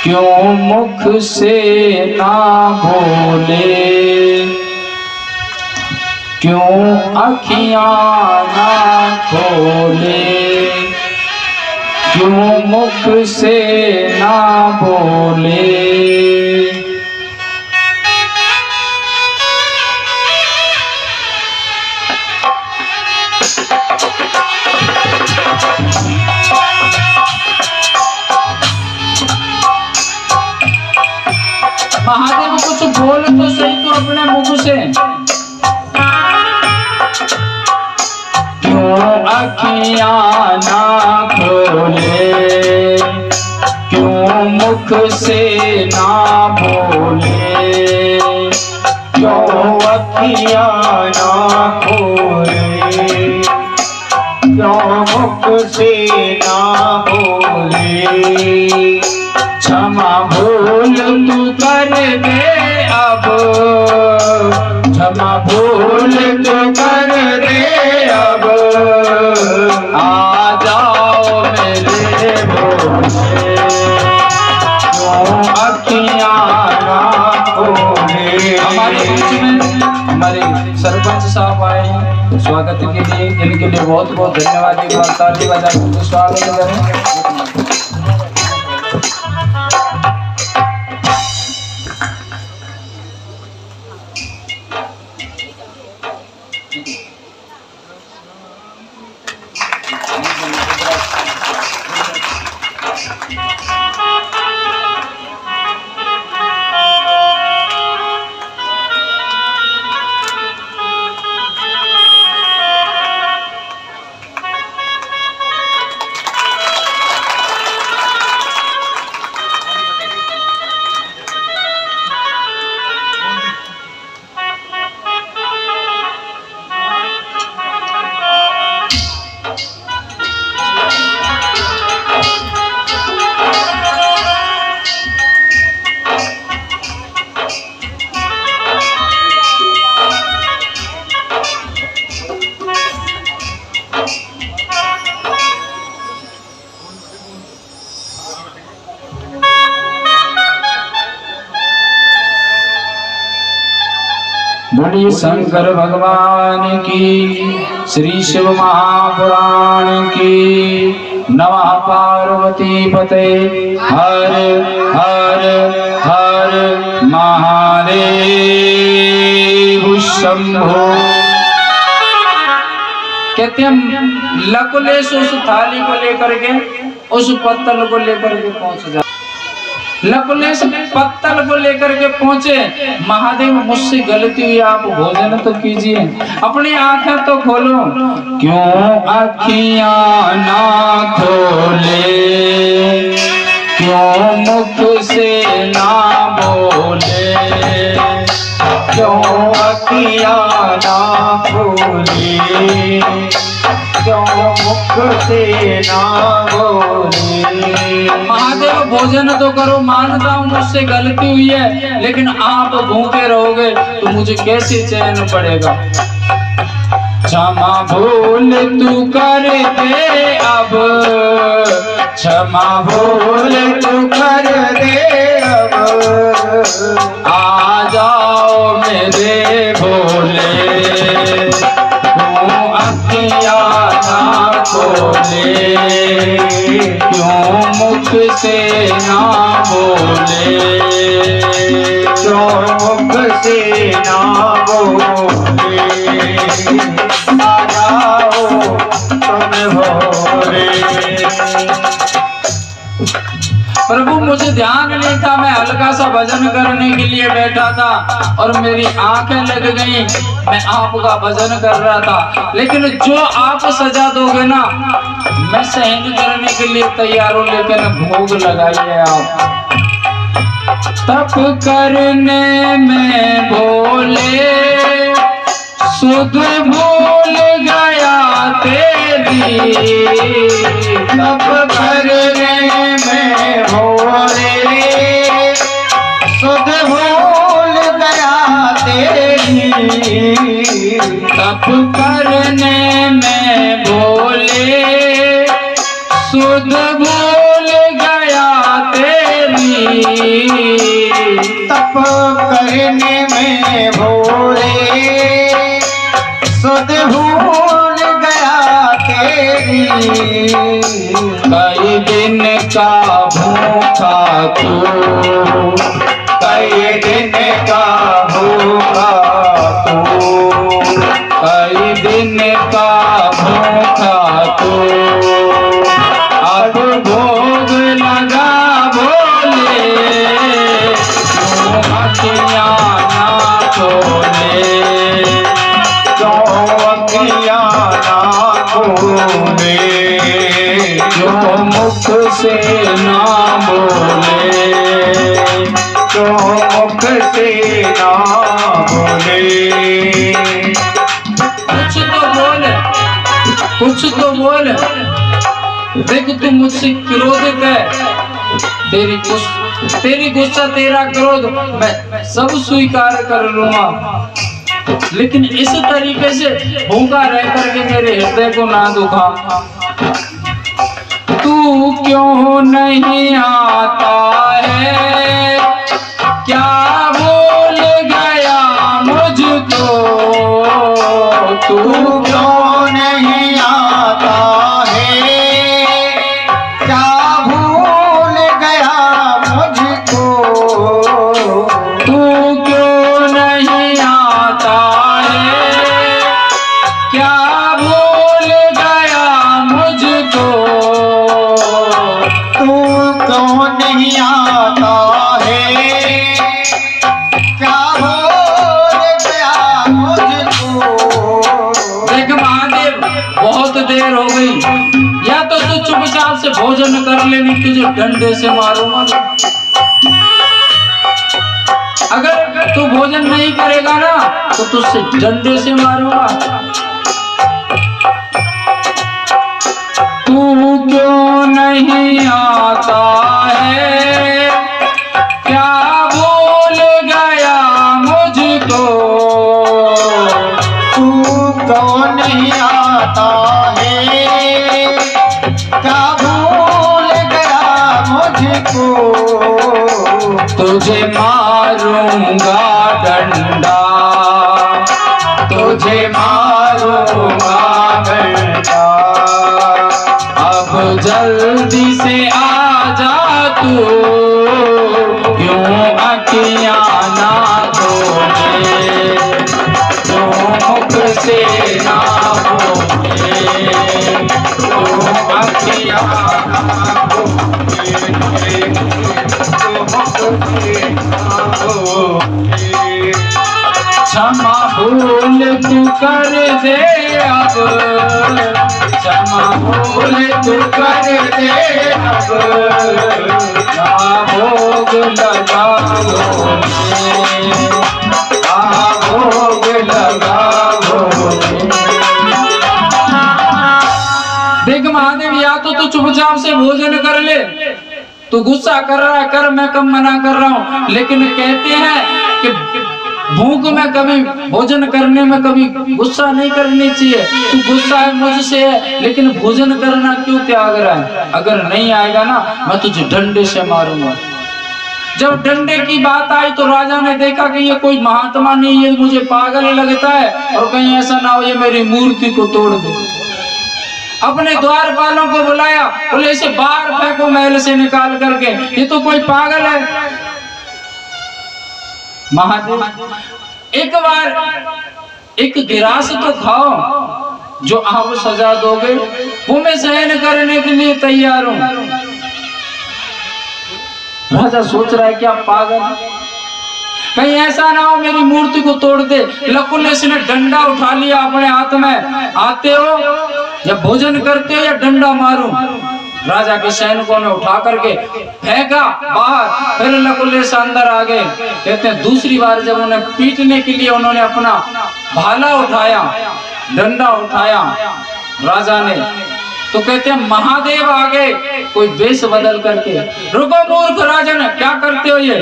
क्यों मुख से ना बोले, क्यों अखियां ना खोले, क्यों मुख से ना बोले। महादेव कुछ बोल तो सही तो अपने मुख से। क्यों अखियां ना खोले, क्यों मुख से ना बोले, क्यों अखियां ना खोले, क्यों मुख से ना बोले। क्षमा भूल तू कर दे अब, क्षमा भूल तू कर दे अब, आ जाओ मेरे भोले, क्यों अखियां ना खोले। हमारे बीच में हमारे सरपंच साहब आए हैं स्वागत के लिए, इनके लिए बहुत बहुत धन्यवाद। एक बार ताली बजा के स्वागत करें। बोलिए शंकर भगवान की, श्री शिव महापुराण की। नमः पार्वती पते, हर हर हर महादेव शंभो। कहते हैं लकुलेश उस थाली को लेकर के, उस पत्तल को लेकर के पहुंच जा। लकुलेश पत्तल को लेकर के पहुंचे, महादेव मुझसे गलती हुई, आप भोजन तो कीजिए, अपनी आंखें तो खोलो। क्यों आँखियां ना खोले, क्यों मुख से ना बोले, क्यों आँखियां ना खोले, क्यों मुख से ना बोले। महादेव भोजन तो करो, मानता हूँ मुझसे गलती हुई है, लेकिन आप भूखे रहोगे तो मुझे कैसे चैन पड़ेगा। क्षमा भूल तू कर दे अब, क्षमा भूल तू कर दे अब, आ जाओ मेरे भोले, क्यों अखियाँ ना खोले, क्यों मुख से ना बोले, क्यों मुख से ना बोले, आ जाओ तुम भोरे। प्रभु मुझे ध्यान नहीं था, मैं हल्का सा भजन करने के लिए बैठा था और मेरी आंखें लग गईं, मैं आपका भजन कर रहा था। लेकिन जो आप सजा दोगे ना, मैं सहन करने के लिए तैयार हूं, लेकिन भोग लगाइए आप। तप करने में भोले सुध भूल गया तेरी, तप करने में भोले सुध भूल गया तेरी, तप करने में भोले सुध भूल गया तेरी, तप करने में भोले सुध भूल गया तेरी। कई दिन का भूखा तू, कई दिन का भूखा तू, कई दिन का भूखा तू, अब भोग लगा भोले, क्यों अखियाँ ना खोले, क्यों अखियाँ ना खोले, क्यों मुख से ना बोले, क्यों मुख से ना बोले। कुछ तो बोल, कुछ तो बोल। देख तू मुझसे क्रोधित है, तेरी गुस्सा तेरा क्रोध मैं सब स्वीकार कर लूंगा, लेकिन इस तरीके से भूखा रह करके मेरे हृदय को ना दुखा। तू क्यों नहीं आता है, क्या भूल गया मुझको, तू क्यों नहीं आता है, क्या भूल गया मुझको, तू क्यों नहीं आता है, क्या भूल गया मुझको, तू क्यों नहीं आता है, क्या भूल गया मुझको। देख महादेव बहुत देर हो गई, या तो तू चुपचाप से भोजन कर ले, नहीं तुझे डंडे से मारूंगा। अगर तू भोजन नहीं करेगा ना तो तुझसे डंडे से मारूंगा। तू क्यों नहीं आता है, क्या भूल गया मुझको, तू क्यों नहीं आता है, क्या भूल गया मुझको, तुझे मारूंगा डंडा, तुझे मारूंगा बेटा, अब जल्दी से आ जा तू, क्यों अखियां ना धोए, क्यों मुख से ना बोले, क्यों अखियां ना धोए, क्यों मुख से ना बोले। क्षमा भूल तू कर दे अब, क्षमा भूल तू कर दे अब, ना भोग लगा भोग लगा। देख महादेव, या तो तू चुपचाप से भोजन कर ले, तू गुस्सा कर रहा है कर, मैं कम मना कर रहा हूँ, लेकिन कहते हैं कि भूख में कभी भोजन करने में कभी गुस्सा नहीं करनी चाहिए। तू गुस्सा है मुझसे है, लेकिन भोजन करना क्यों त्याग रहा है? अगर नहीं आएगा ना, मैं तुझे डंडे से मारूंगा। जब डंडे की बात आई तो राजा ने देखा कि ये कोई महात्मा नहीं, ये मुझे पागल लगता है, और कहीं ऐसा ना हो ये मेरी मूर्ति को तोड़ दे। अपने द्वारपालों को बुलाया, बोले इसे बाहर फेंको महल से निकाल करके, ये तो कोई पागल है। महादेव, एक बार एक गिरास तो खाओ, जो आप सजा दोगे वो मैं सहन करने के लिए तैयार हूं। राजा सोच रहा है क्या पागल, कहीं ऐसा ना हो मेरी मूर्ति को तोड़ दे। लकुलिस ने डंडा उठा लिया अपने हाथ में, आते हो या भोजन करते हो या डंडा मारूं। राजा के सैनिकों ने उठा करके फेंका बाहर, फिर लकुलिस अंदर आ गए। कहते हैं दूसरी बार जब उन्हें पीटने के लिए उन्होंने अपना भाला उठाया, डंडा उठाया राजा ने, तो कहते हैं महादेव आ गए कोई वेश बदल करके। रुको मूर्ख राजन, क्या करते हो ये?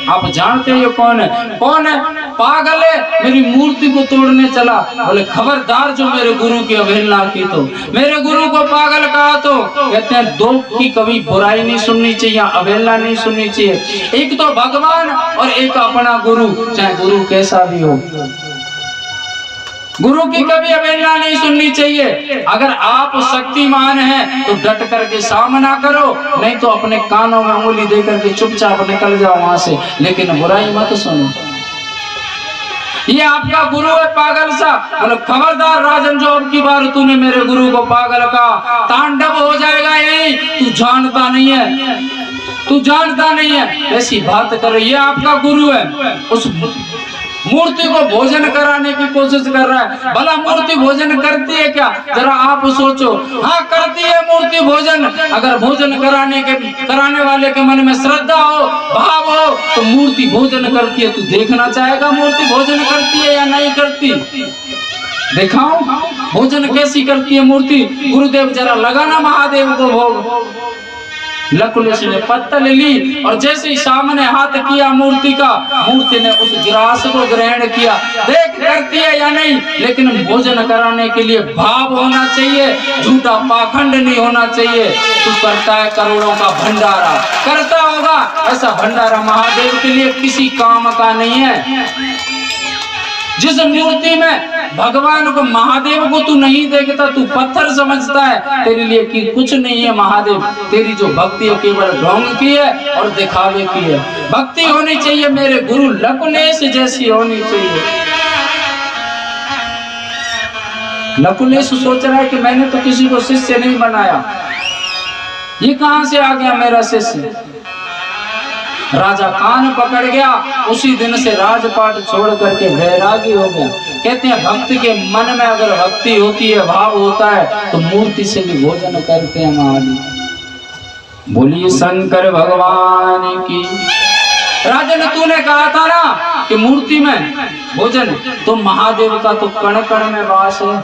आप जानते हो ये कौन है? कौन है? पागल है, मेरी मूर्ति को तोड़ने चला। बोले खबरदार, जो मेरे गुरु की अवहेलना की तो, मेरे गुरु को पागल कहा तो। कहते हैं दो की कभी बुराई नहीं सुननी चाहिए, अवहेलना नहीं सुननी चाहिए। एक तो भगवान और एक अपना गुरु, चाहे गुरु कैसा भी हो, गुरु की कभी अवहेलना नहीं सुननी चाहिए। अगर आप शक्तिमान हैं तो डट करके सामना करो, नहीं तो अपने कानों में उंगली दे करके चुपचाप निकल जाओ वहां से, लेकिन बुराई मत सुनो। ये आपका गुरु है पागल सा। बोले खबरदार राजन, जो अब की बार तूने मेरे गुरु को पागल कहा, तांडव हो जाएगा यही। तू जानता नहीं है, तू जानता नहीं है, ऐसी बात कर। ये आपका गुरु है, उस मूर्ति को भोजन कराने की कोशिश कर रहा है। भला मूर्ति भोजन करती है क्या? जरा आप सोचो। हाँ करती है मूर्ति भोजन। अगर भोजन कराने वाले के मन में श्रद्धा हो, भाव हो, तो मूर्ति भोजन करती है। तू देखना चाहेगा मूर्ति भोजन करती है या नहीं करती? दिखाओ भोजन कैसी करती है मूर्ति। गुरुदेव जरा लगाना महादेव को भोग। लकुलिस ने पत्तल ली और जैसे ही सामने हाथ किया मूर्ति का, मूर्ति ने उस गिरास को ग्रहण किया। देख करती है या नहीं, लेकिन भोजन कराने के लिए भाव होना चाहिए, झूठा पाखंड नहीं होना चाहिए। तू करता है करोड़ों का भंडारा, करता होगा, ऐसा भंडारा महादेव के लिए किसी काम का नहीं है। जिस मूर्ति में भगवान को, महादेव को तू नहीं देखता, तू पत्थर समझता है, तेरे लिए कि कुछ नहीं है महादेव। तेरी जो भक्ति है केवल ढोंग की है और दिखावे की है। भक्ति होनी चाहिए मेरे गुरु लकुलिस जैसी होनी चाहिए। लकुलिस सोच रहा है कि मैंने तो किसी को शिष्य नहीं बनाया, ये कहां से आ गया मेरा शिष्य। राजा कान पकड़ गया, उसी दिन से राजपाट छोड़ करके वैरागी हो गया। कहते हैं भक्त के मन में अगर भक्ति होती है, भाव होता है, तो मूर्ति से भी भोजन करते हैं महादेव। बोलिए शंकर भगवान की। राजन तूने कहा था ना कि मूर्ति में भोजन, तो महादेव का तो कण कण में वास है,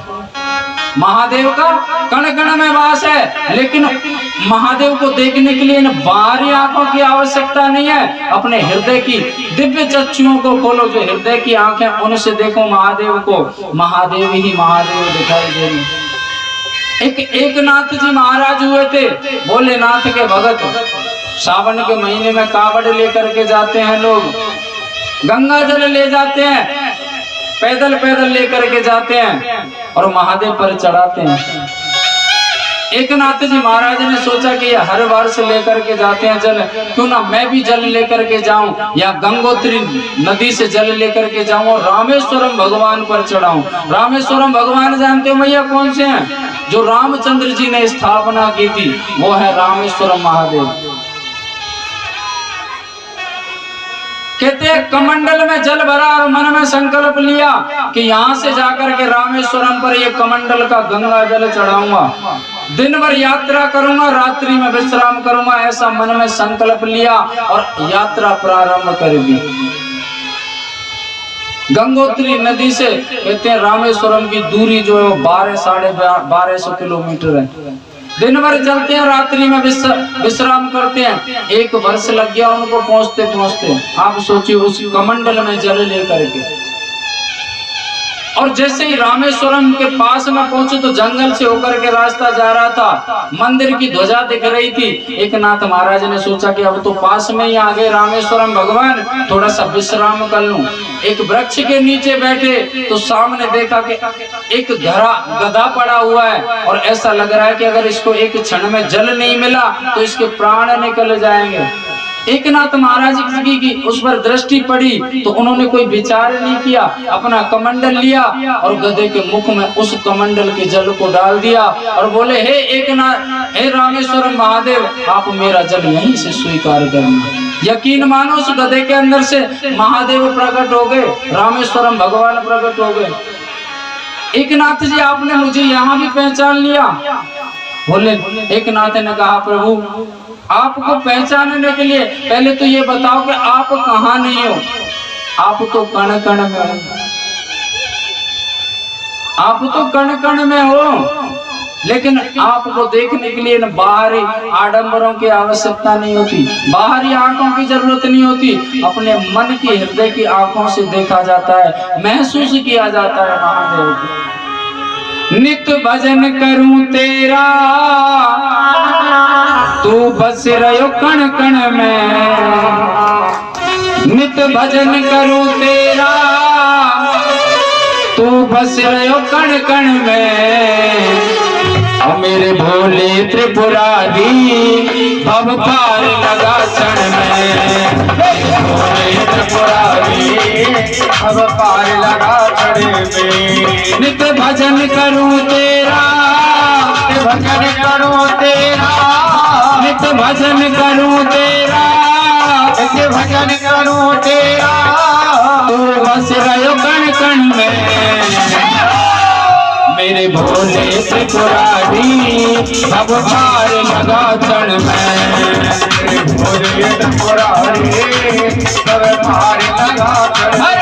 महादेव का कण कण में वास है। लेकिन महादेव को देखने के लिए बाहरी आंखों की आवश्यकता नहीं है, अपने हृदय की दिव्य चक्षुओं को खोलो। जो हृदय की आंखें, उनसे देखो महादेव को, महादेव ही महादेव दिखाई देंगे। एक नाथ जी महाराज हुए थे, भोलेनाथ के भगत। सावन के महीने में कावड़ लेकर के जाते हैं लोग, गंगा जल ले जाते हैं। पैदल पैदल लेकर के जाते हैं और महादेव पर चढ़ाते हैं। एकनाथ जी महाराज ने सोचा कि ये हर बार से लेकर के जाते हैं जल, क्यों ना मैं भी जल लेकर के जाऊं या गंगोत्री नदी से जल लेकर के जाऊं और रामेश्वरम भगवान पर चढ़ाऊं। रामेश्वरम भगवान जानते हो भैया कौन से हैं? जो रामचंद्र जी ने स्थापना की थी, वो है रामेश्वरम महादेव। कहते हैं कमंडल में जल भरा और मन में संकल्प लिया कि यहाँ से जाकर के रामेश्वरम पर ये कमंडल का गंगा जल चढ़ाऊंगा, दिन भर यात्रा करूंगा, रात्रि में विश्राम करूंगा, ऐसा मन में संकल्प लिया और यात्रा प्रारंभ कर दी। गंगोत्री नदी से कहते हैं रामेश्वरम की दूरी जो है 1200 किलोमीटर है। दिन भर चलते हैं, रात्रि में विश्राम करते हैं। 1 वर्ष लग गया उनको पहुंचते पहुंचते। आप सोचिए उस कमंडल में जल लेकर के। और जैसे ही रामेश्वरम के पास में पहुंचे तो जंगल से होकर के रास्ता जा रहा था, मंदिर की ध्वजा दिख रही थी। एकनाथ महाराज ने सोचा कि अब तो पास में ही आ गए रामेश्वरम भगवान, थोड़ा सा विश्राम कर लूं। एक वृक्ष के नीचे बैठे तो सामने देखा कि एक गधा पड़ा हुआ है और ऐसा लग रहा है कि अगर इसको एक क्षण में जल नहीं मिला तो इसके प्राण निकल जाएंगे। एकनाथ महाराज की उस पर दृष्टि पड़ी तो उन्होंने कोई विचार नहीं किया, अपना कमंडल लिया और गधे के मुख में उस कमंडल के जल को डाल दिया और बोले, हे एकनाथ, हे रामेश्वरम महादेव, आप मेरा जल यहीं से स्वीकार करना। यकीन मानो उस गधे के अंदर से महादेव प्रकट हो गए, रामेश्वरम भगवान प्रकट हो गए। एकनाथ जी आपने मुझे यहाँ भी पहचान लिया? बोले, एकनाथ ने कहा, प्रभु आपको पहचानने के लिए पहले तो ये बताओ कि आप कहाँ नहीं हो। आप तो कण कण में हो, आप तो कण कण में हो, लेकिन आपको देखने के लिए बाहरी आडंबरों की आवश्यकता नहीं होती, बाहरी आंखों की जरूरत नहीं होती। अपने मन की, हृदय की आंखों से देखा जाता है, महसूस किया जाता है महादेव को। नित भजन करूं तेरा, तू बस रहो कण कण में। नित भजन करूं तेरा, तू बस रहो कण कण में। और मेरे भोले त्रिपुरारी भव पार लगा क्षण में। भोले त्रिपुरारी भव पार लगा क्षण में। नित भजन करूं तेरा, भजन करूं तेरा, नित भजन करूं तेरा, नित भजन करूं तेरा, तू बस रहो कण कण में। मेरे भोले त्रिपुरारी भव पार लगा क्षण में। मेरे भोले त्रिपुरारी भव पार लगा क्षण में।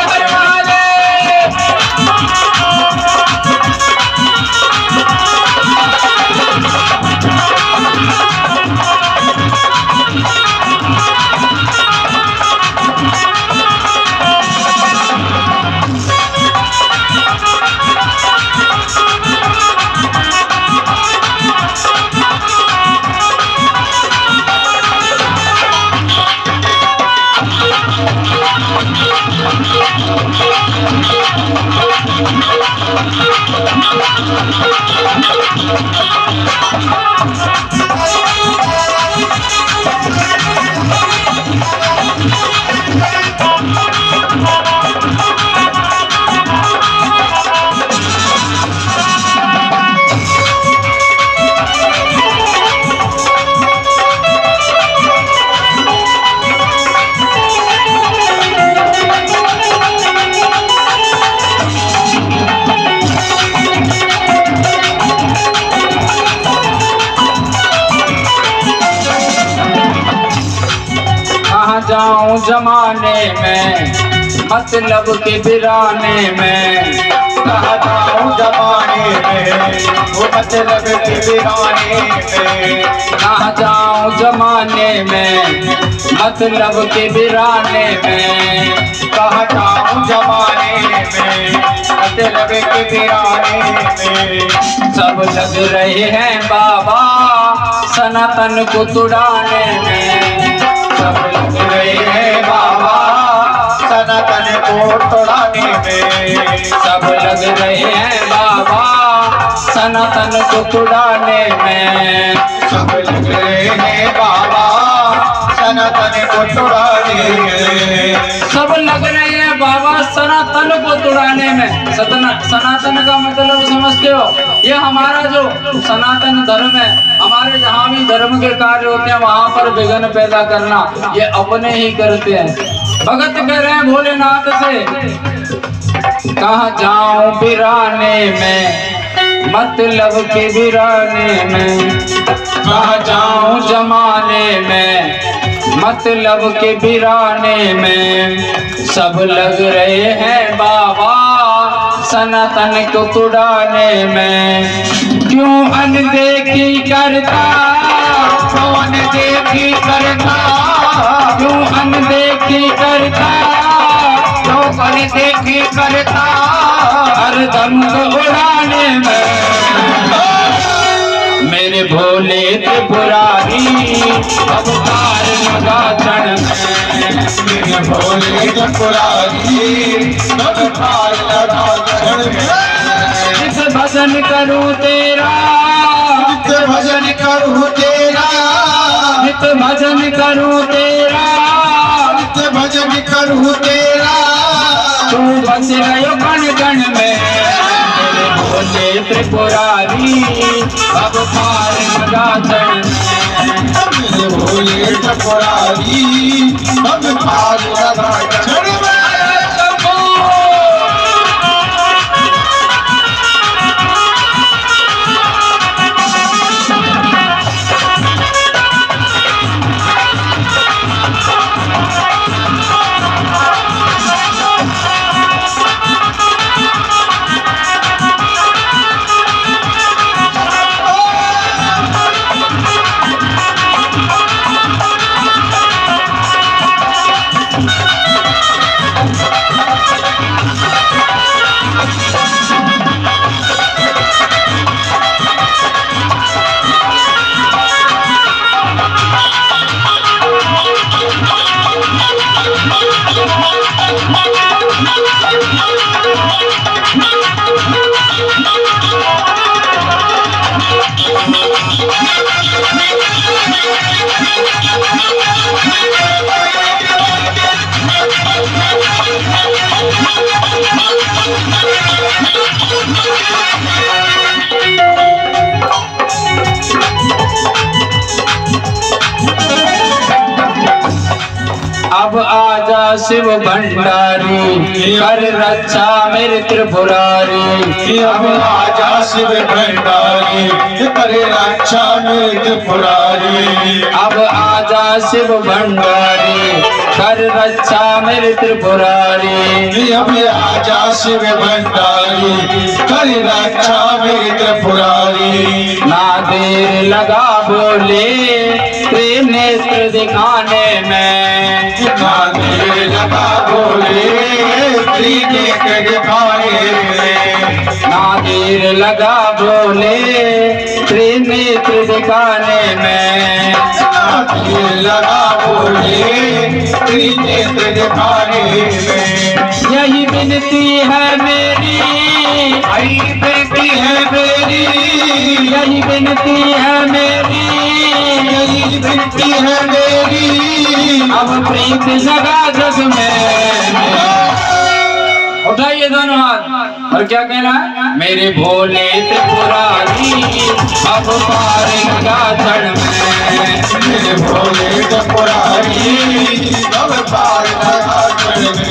जाऊं जमाने में मतलब के बिराने में। कहाँ जाऊं जमाने में वो मतलब के बिराने में। कहाँ जाऊं जमाने में मतलब के बिराने में। कहाँ जाऊं जमाने में मतलब के बिराने में। सब लग रहे हैं बाबा सनातन को तुड़ाने में। सब लग रहे हैं बाबा सनातन को को तोड़ाने में। सब लग रहे हैं बाबा सनातन को तुड़ाने में। सब लग रहे हैं बाबा सनातन को तोड़ाने में। सब लग रहे हैं बाबा सनातन को तुड़ाने में। सनातन का मतलब समझते हो? ये हमारा जो सनातन धर्म है, हमारे जहाँ भी धर्म के कार्य होते हैं वहाँ पर विघ्न पैदा करना ये अपने ही करते हैं। भगत कह रहे हैं भोलेनाथ से, कहाँ जाऊं बिराने में मतलब के बिराने में। कहाँ जाऊं जमाने में मतलब के बिराने में। सब लग रहे हैं बाबा सनातन को तुड़ाने में। क्यों अनदेखी करता, क्यों अनदेखी करता, क्यों अनदेखी करता, क्यों अनदेखी करता, हर दम को उड़ाने में। मेरे भोले त्रिपुरारी अवतार लगा क्षण में। मेरे भोले त्रिपुरारी अवतार लगा क्षण में। इस भजन करूं तेरा, नित्य भजन करूं तेरा, नित्य भजन करूं तेरा, नित्य भजन करूं तेरा। तू बस रहो कण कण में। मेरे भोले त्रिपुरारी अवतार लगा क्षण में। मेरे भोले त्रिपुरारी अवतार लगा क्षण में। अब आजा शिव भंडारी कर रक्षा मेरे त्रिपुरारी। अब आजा शिव भंडारी करे रक्षा मेरे त्रिपुरारी। अब आजा शिव भंडारी कर रक्षा मेरे त्रिपुरारी। अब आजा शिव भंडारी करे रक्षा मेरे त्रिपुरारी। ना देर लगा बोले तेरे नेत्र दिखाने में। ना देर लगा बोले त्रिनेत्र दिखाने में। ना देर लगा बोले त्रिनेत्र दिखाने में। ना देर लगा बोले त्रिनेत्र दिखाने में। यही विनती है मेरी, आई बेटी है मेरी, यही विनती है मेरी, यही बेटी है मेरी। अब प्रीत जगा जग में। उठाइए दोनों हाथ और क्या कहना है? मेरे भोले त्रिपुरारी अब पार लगा क्षण में। मेरे भोले त्रिपुरारी अब पार लगा क्षण में।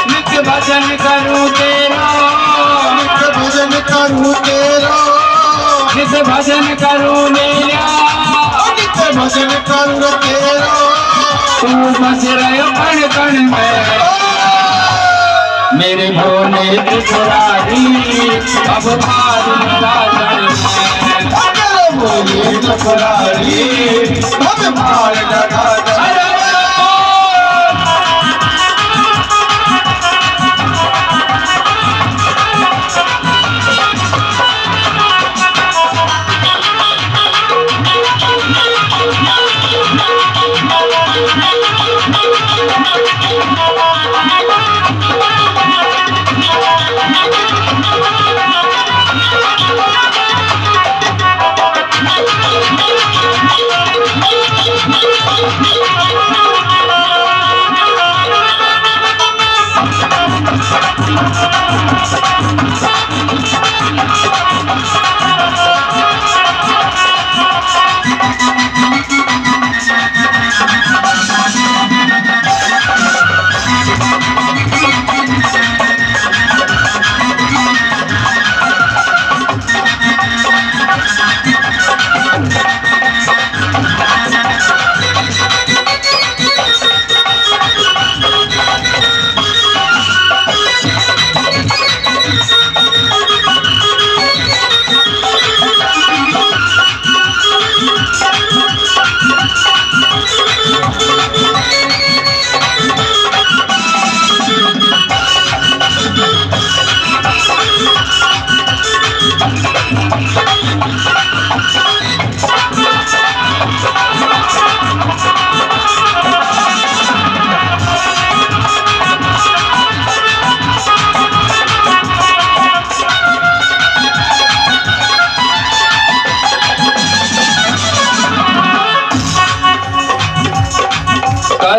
नित्य भजन करूं तेरा, नित्य भजन करूं तेरा, नित्य भजन करूं मेरा, नित्य भजन करूं तेरा। तू बस रहो कण कण में। मेरे भोले त्रिपुरारी अब पार लगा क्षण में। मेरे भोले त्रिपुरारी अब पार लगा क्षण में।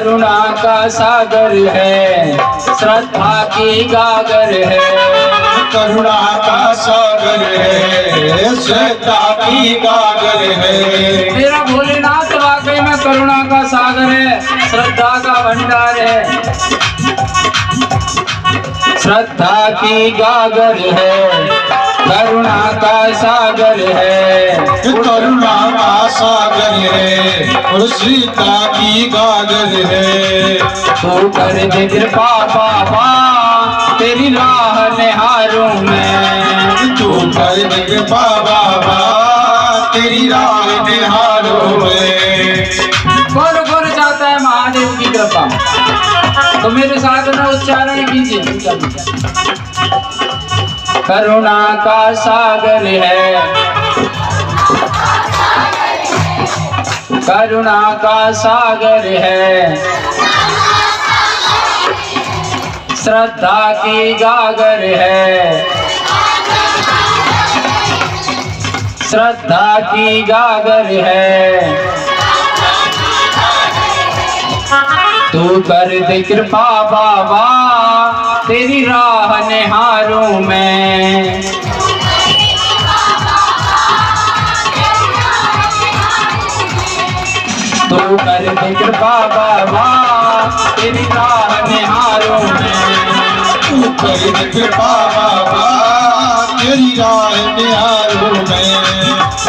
करुणा का सागर है, श्रद्धा की गागर है। करुणा का सागर है, श्रद्धा की गागर है। मेरा भोलेनाथ वाकई में करुणा का सागर है, श्रद्धा का भंडार है। श्रद्धा की गागर है, करुणा का सागर है। करुणा का सागर है और सीता की गागर है। तू कर दे कृपा बाबा, तेरी राह निहारूं मैं। तू कर दे कृपा बाबा, तेरी राह निहारूं मैं। कौन कौन चाहता है महादेव की कृपा? तो मेरे साथ में उच्चारण कीजिए। करुणा का सागर है, करुणा का सागर है। श्रद्धा की गागर है, श्रद्धा की गागर है। तू कर दे कृपा बाबा, तेरी राह निहारूं मैं। तू कर दे कृपा बाबा, तेरी राह निहारूं मैं। तू कर दे कृपा बाबा, तेरी राह निहारूं मैं।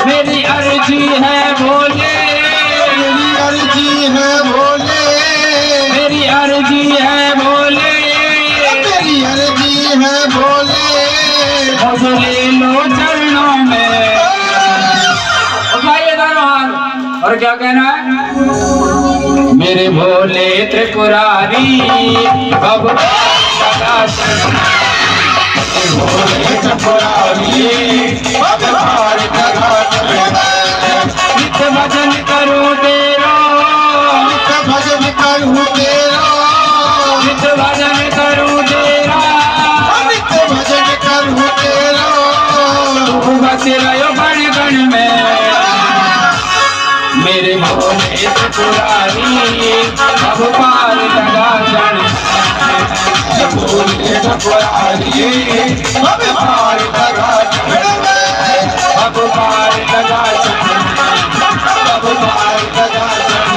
मेरी अर्जी है भोले, मेरी अर्जी है भोले, मेरी अर्जी है भोले, मेरी अर्जी है भोले। मुझे ले लो चरणों में। उठाइए दोनों हाथ और क्या कहना है? मेरे भोले त्रिपुरारी भगवान सदा भोले त्रिपुरारी भगवान सदा नित भजन करूं तेरा, नित भजन करूं तेरा, नित भजन करूं तेरा, नित भजन करूं तेरा। तू बस रहो गण गण में। मेरे भोले त्रिपुरारी भगवान लगा जन। भोले त्रिपुरारी भगवान सदा भगवान लगा जन, भगवान लगा जन।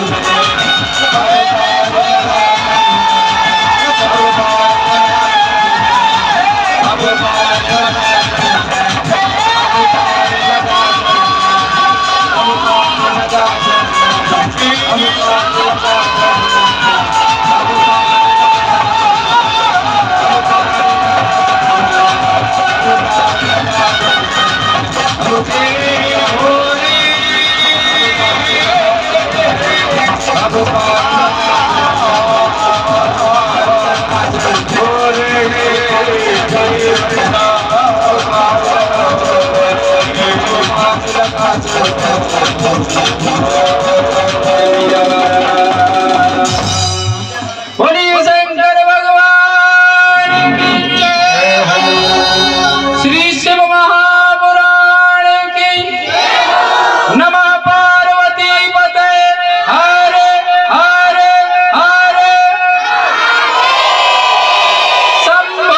बोलिए शंकर भगवान की जय हो। श्री शिव महापुराण की नमः। पार्वती पते हरे हरे हरे शंभो।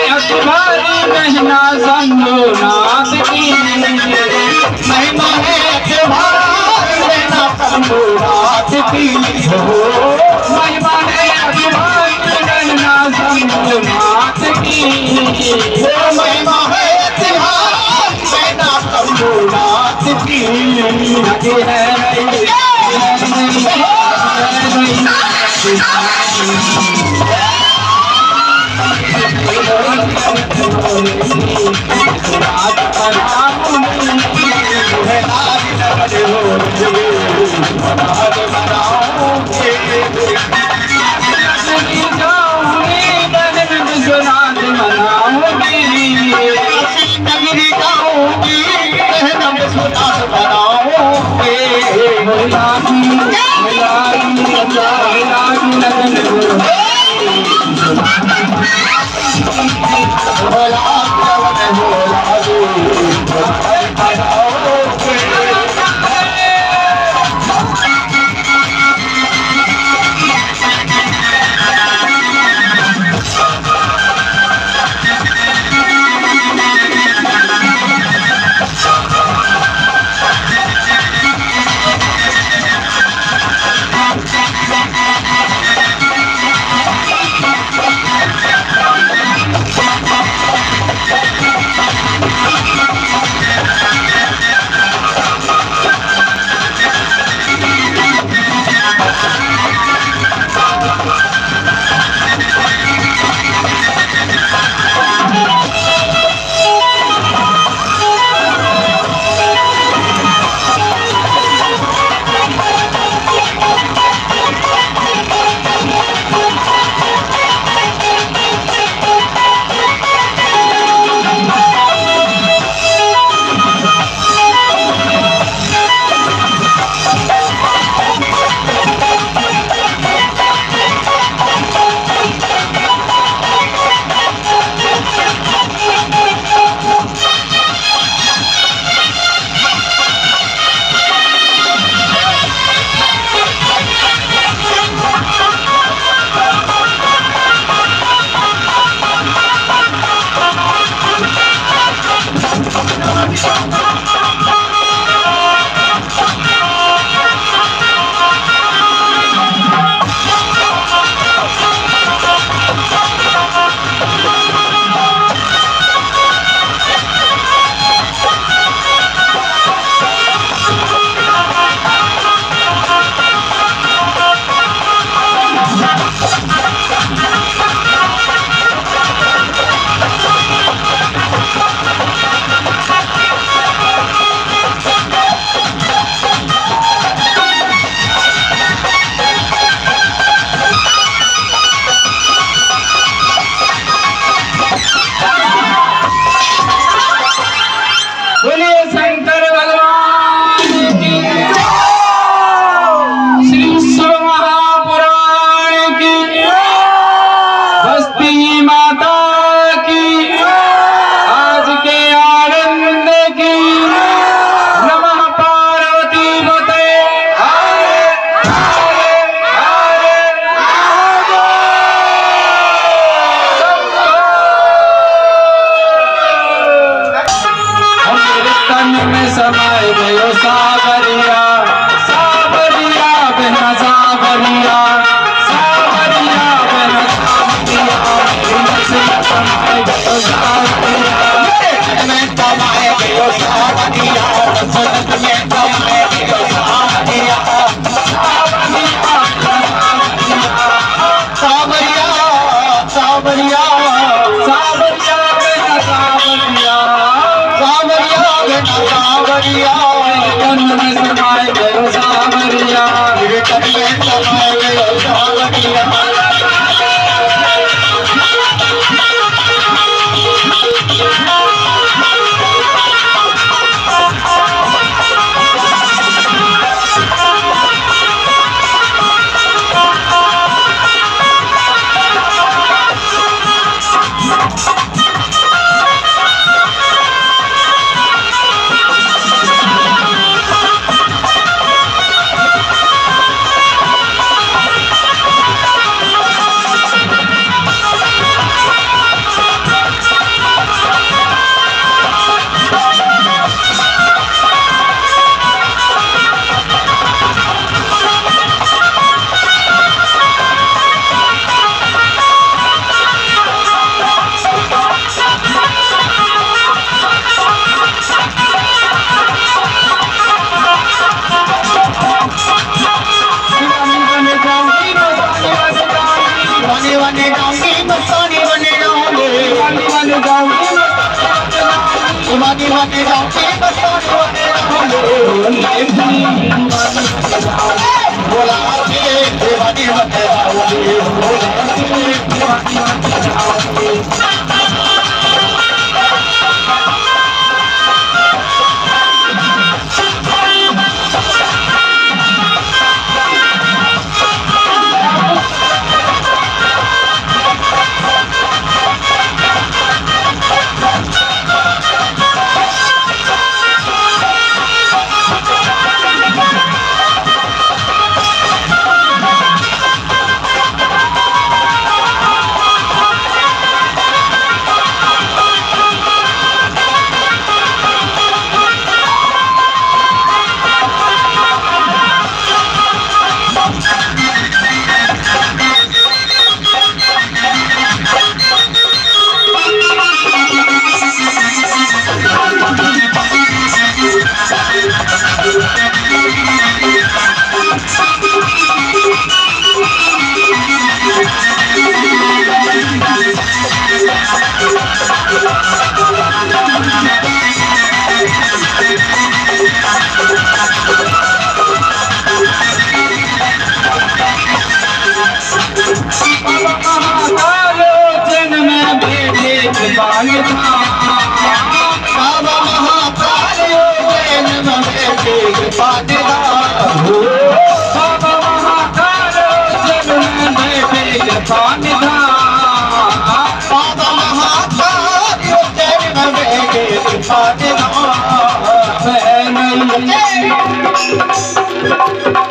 अखबारी महीना संगो नाथ की महिमा है अखबार महीना संगो नाथ की महिमा है अखबारी महीना संगो नाथ की महिमा है अखबार महीना संगो नाथ की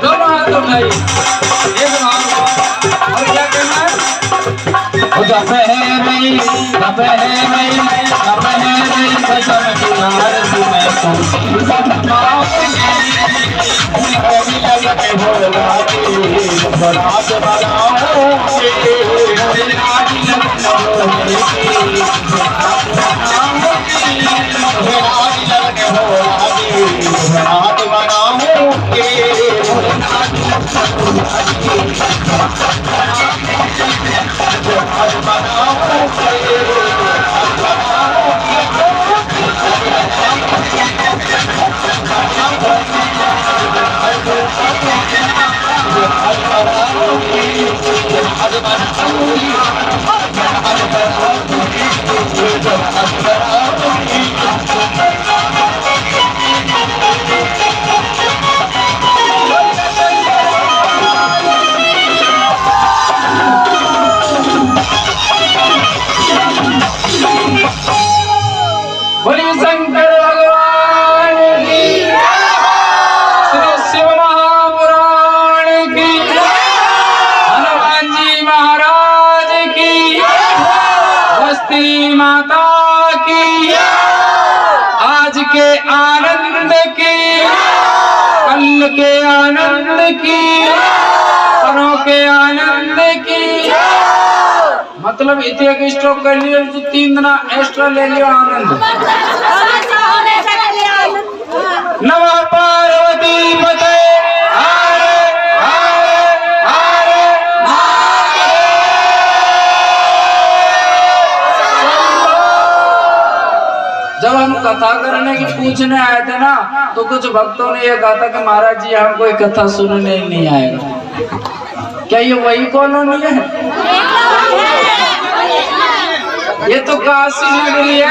दोनों हाथ उठाइए, एक हाथ और क्या करना है? बोलिए शंकर भगवान की, श्री शिव महापुराण की, हनुमान जी महाराज की, बस्ती माता की, आज के आनंद की, कल के आनंद की, परों के आनंद की। मतलब इतने एक स्ट्रोक कर लियो तो 3 दिन एक्स्ट्रा ले लियो आनंद। नमः पार्वती पते हरे हरे हरे जब हम कथा करने की पूछने आए थे ना, तो कुछ भक्तों ने ये कहा था कि महाराज जी हम कोई कथा सुनने नहीं आएगा। क्या ये वही कॉलोनी है? ये तो काशी नगरी है।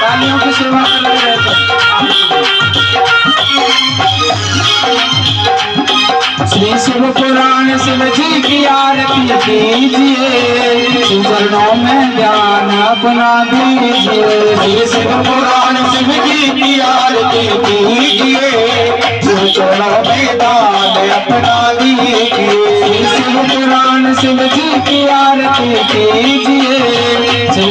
तालियों की सेवा कर रहे थे। श्री शिव पुराण शिव जी की आरती कीजिए, चरणों में ध्यान अपना दीजिए। श्री शिव पुराण शिव जी की आरती कीजिए, चरणों में ध्यान अपना दीजिए। श्री शिव पुराण शिव जी की आरती कीजिए,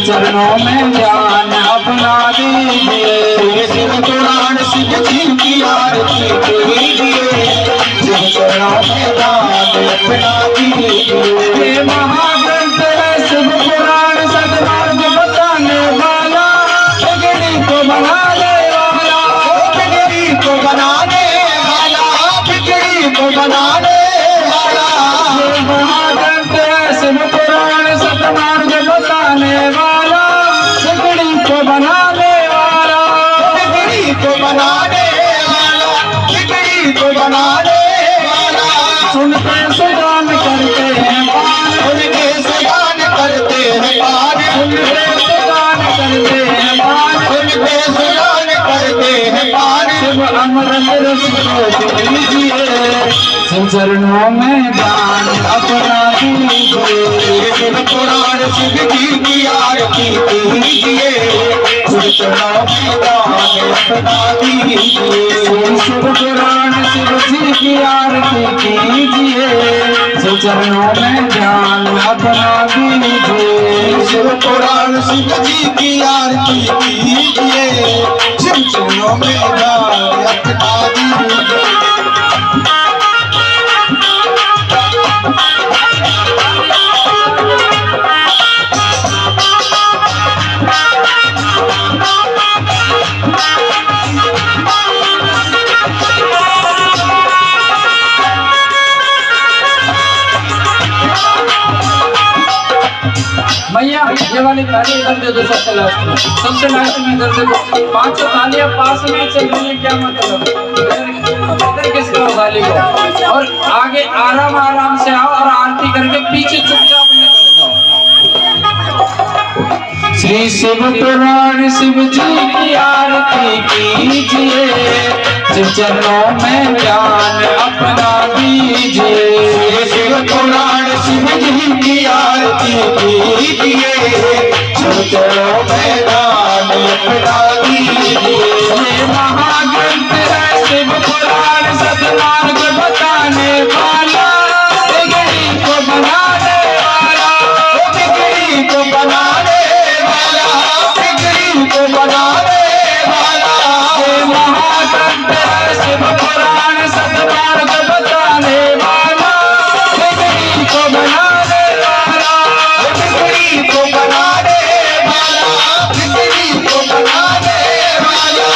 चरणों में ध्यान अपना दीजिए। श्री शिव पुराण शिव जी की आरती कीजिए, चरणों में दान अपना दीजिए। ये महाग्रंथ है शिव पुराण सदमार्ग बताने वाला, बिगड़ी को बनाने वाला, बिगड़ी को बनाने वाला, बिगड़ी को बनाने वाला। ये महाग्रंथ है शिव पुराण सदमार्ग बताने वाला, बिगड़ी को बनाने वाला, बिगड़ी को बनाने वाला, बिगड़ी को बनाने वाला। सुनते सुजान करते हैं पान, उनके सुजान करते हैं पान, सुनते सुजान करते हैं पान, उनके सुजान करते हैं पान। शिव अमृत रस को दीजिए, शिव चरणों में दान अपना दीजिए। शिव पुराण शिव जी की आरती कीजिए, शिव चरणों में दान अपना दीजिए। शिव पुराण शिव जी की आरती कीजिए, शिव चरणों में ध्यान अपना दीजिए। शिव पुराण शिव जी की आरती कीजिए, शिव चरणों में दान अपना दीजिए। भैया ये वाली ताली इधर दे दो, सबसे लास्ट में, सबसे लास्ट में इधर दे दो। पांचों तालियां पास में चल रही है, क्या मतलब? इधर किसको ताली को, और आगे आराम आराम से आओ और आरती करके पीछे चुपचाप निकल जाओ। श्री शिव पुराण शिव जी की आरती कीजिए, शिव चरणों में ध्यान अपना दीजिए। शिव पुराण शिव जी की आरती कीजिए, शिव चरणों में दान अपना दीजिए। ये महाग्रंथ है शिव पुराण सदमार्ग बताने वाला, बिगड़ी को बनाने वाला, बिगड़ी को बनाने वाला, बिगड़ी को बनाने वाला। ये महाग्रंथ है शिव पुराण सदमार्ग बताने वाला, बिगड़ी को बनाने वाला, बिगड़ी को बनाने वाला, बिगड़ी को बनाने वाला।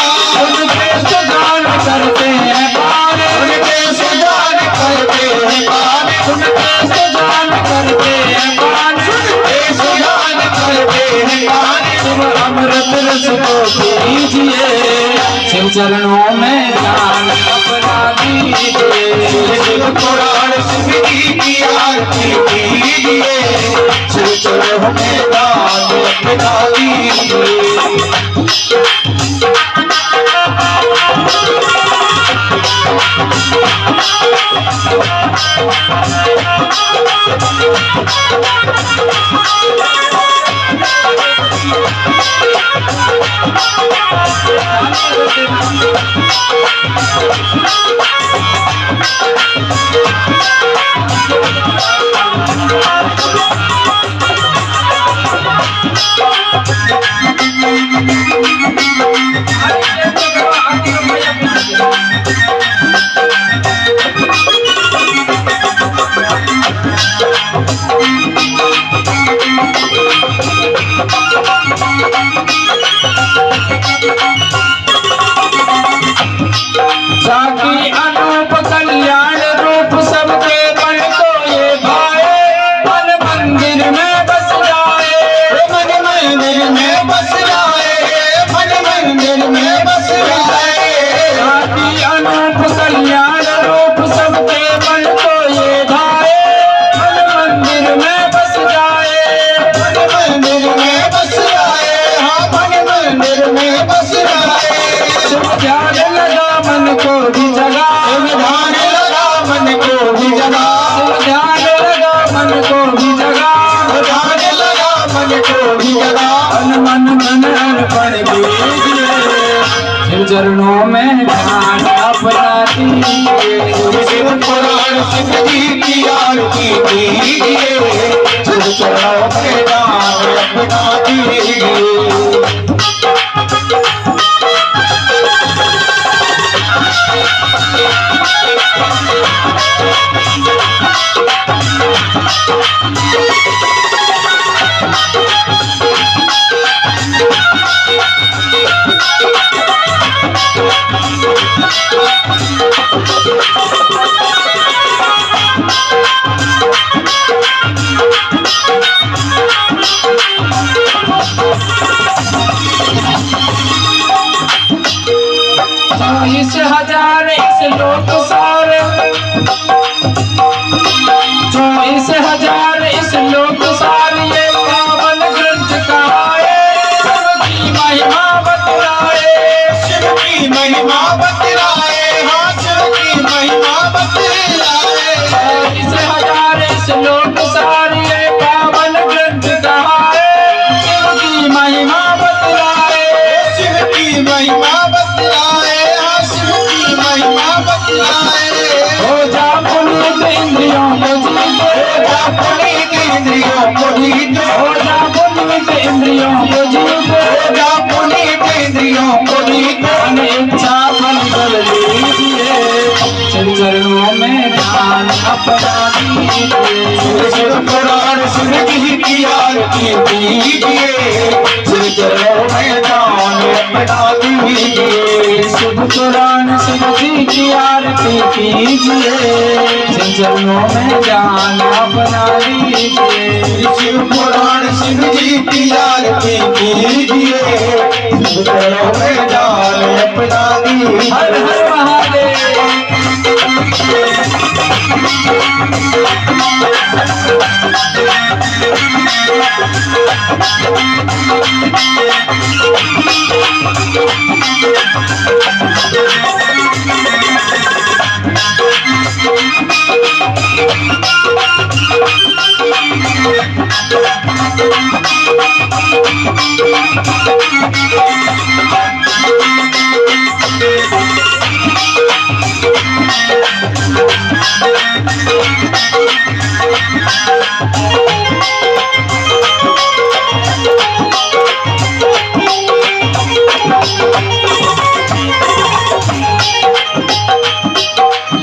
उनके सुजान करते हैं पान, उनके सुजान करते हैं पान, उनके सुजान करते हैं पान, उनके सुजान करते हैं पान। शिव अमृत रस को दीजिए, शिव चरणों में ध्यान अपना दीजिए। शिव पुराण शिव जी की आरती कीजिए, शिव चरणों में दान अपना दीजिए। जाकी अनूप कल्याण रूप सबके मन को ये भाए, मन मंदिर में बस जाए, मन मंदिर में बस जाए, मन मंदिर में बस जाए। जाकी अनूप कल्याण रूप सबके मन को ये भाए, मन मंदिर में बस जाए, मन मंदिर में बस जाए, हाँ मन मंदिर में बस जाए। शिव ध्यान लगा मन को भी जगा, ध्यान लगा मन को भी जगा, शिव ध्यान लगा मन को भी जगा, ध्यान लगा मन को भी जगा। मन अर्पण कीजिए, शिव चरणों में ध्यान अपना दीजिए। शिव पुराण शिव जी की आरती कीजिए, शिव चरणों में दान अपना दीजिए। 24,000 इस लोक सार ये पावन ग्रंथ कहाए, शिव की महिमा बतलाए, शिव की महिमा बतलाए, हाँ शिव की महिमा बतलाए। 24,000 इस लोक सार ये पावन ग्रंथ कहाए, शिव की महिमा बतलाए, शिव की महिमा बतलाए, हाँ शिव की महिमा बतलाए। हो जा पुनीत इंद्रियों को जीते, हो जा पुनीत इंद्रियों को जीते, हो जा पुनीत इंद्रियों को जीते, हो जा पुनीत इंद्रियों को जीते। इच्छा फल कर लीजिए, चरणों में ध्यान अपना दीजिए, शिव पुराण शिव जी की आरती कीजिए, शिव चरणों में दान अपना दीजिए। शिव पुराण शिव जी की आरती कीजिए, चरणों में ध्यान अपना दीजिए, शिव पुराण शिव जी की आरती कीजिए, शिव चरणों में दान अपना दीजिए। हर हर महादेव।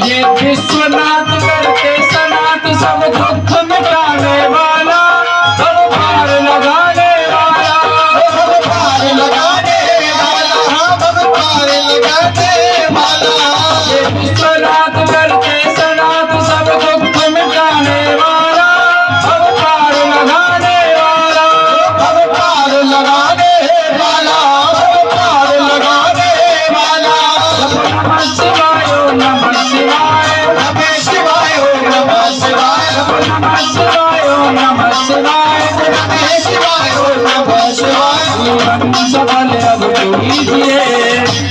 ये विश्वनाथ करते सनाथ सब दुख मिटाने वाला, सब पार लगाने वाला, सब पार लगाने वाला, हाँ सब पार लगाने वाला। ये विश्वनाथ करते सनाथ सब दुख मिटाने वाला, सब पार लगाने वाला, सब पार लगाने वाला, सब पार लगाने वाला। नमः शिवाय ओम नमः शिवाय, नमः शिवाय ओम नमः शिवाय, नमः शिवाय ओम नमः शिवाय, नमः शिवाय ओम नमः शिवाय। जीवन सफल अब कीजिए,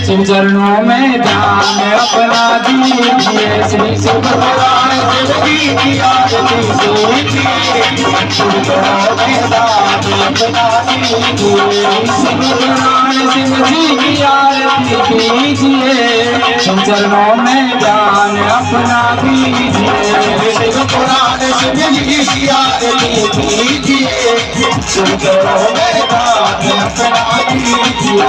शिव चरणों में ध्यान अपना दीजिए, श्री शिव पुराण शिव जी की आरती कीजिए, शिव चरणों में दान अपना दीजिए। शिव पुराण शिव जी की आरती कीजिए, शिव चरणों में ध्यान अपना दीजिए, शिव पुराण शिव जी की आरती कीजिए, शिव चरणों में दान अपना दीजिए।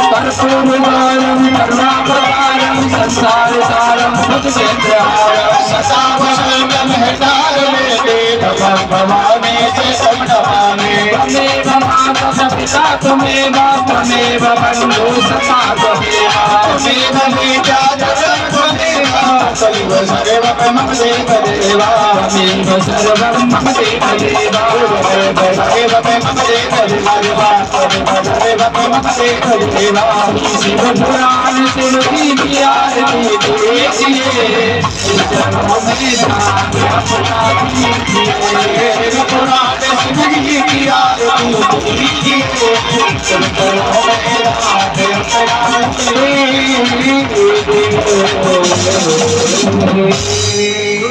कर्पूरवारं करुणावतारं संसार सारं भुजगेन्द्रहारं सदा वसंतम हृदय में भवानी से सब नमामि। त्वमेव माता पिता त्वमेव त्वमेव बन्धु सखा त्वमेव त्वमेव नीता जगत् त्वमेव सैव सर्वं मम देव देवा। त्वमेव सर्वं मम देवदेव त्वमेव मम देव देवा, त्वमेव मम देव देवा। शिव पुराण शिव जी की आरती कीजिए, चरणों में ध्यान अपना दीजिए, शिव पुराण शिव जी की आरती कीजिए, शिव चरणों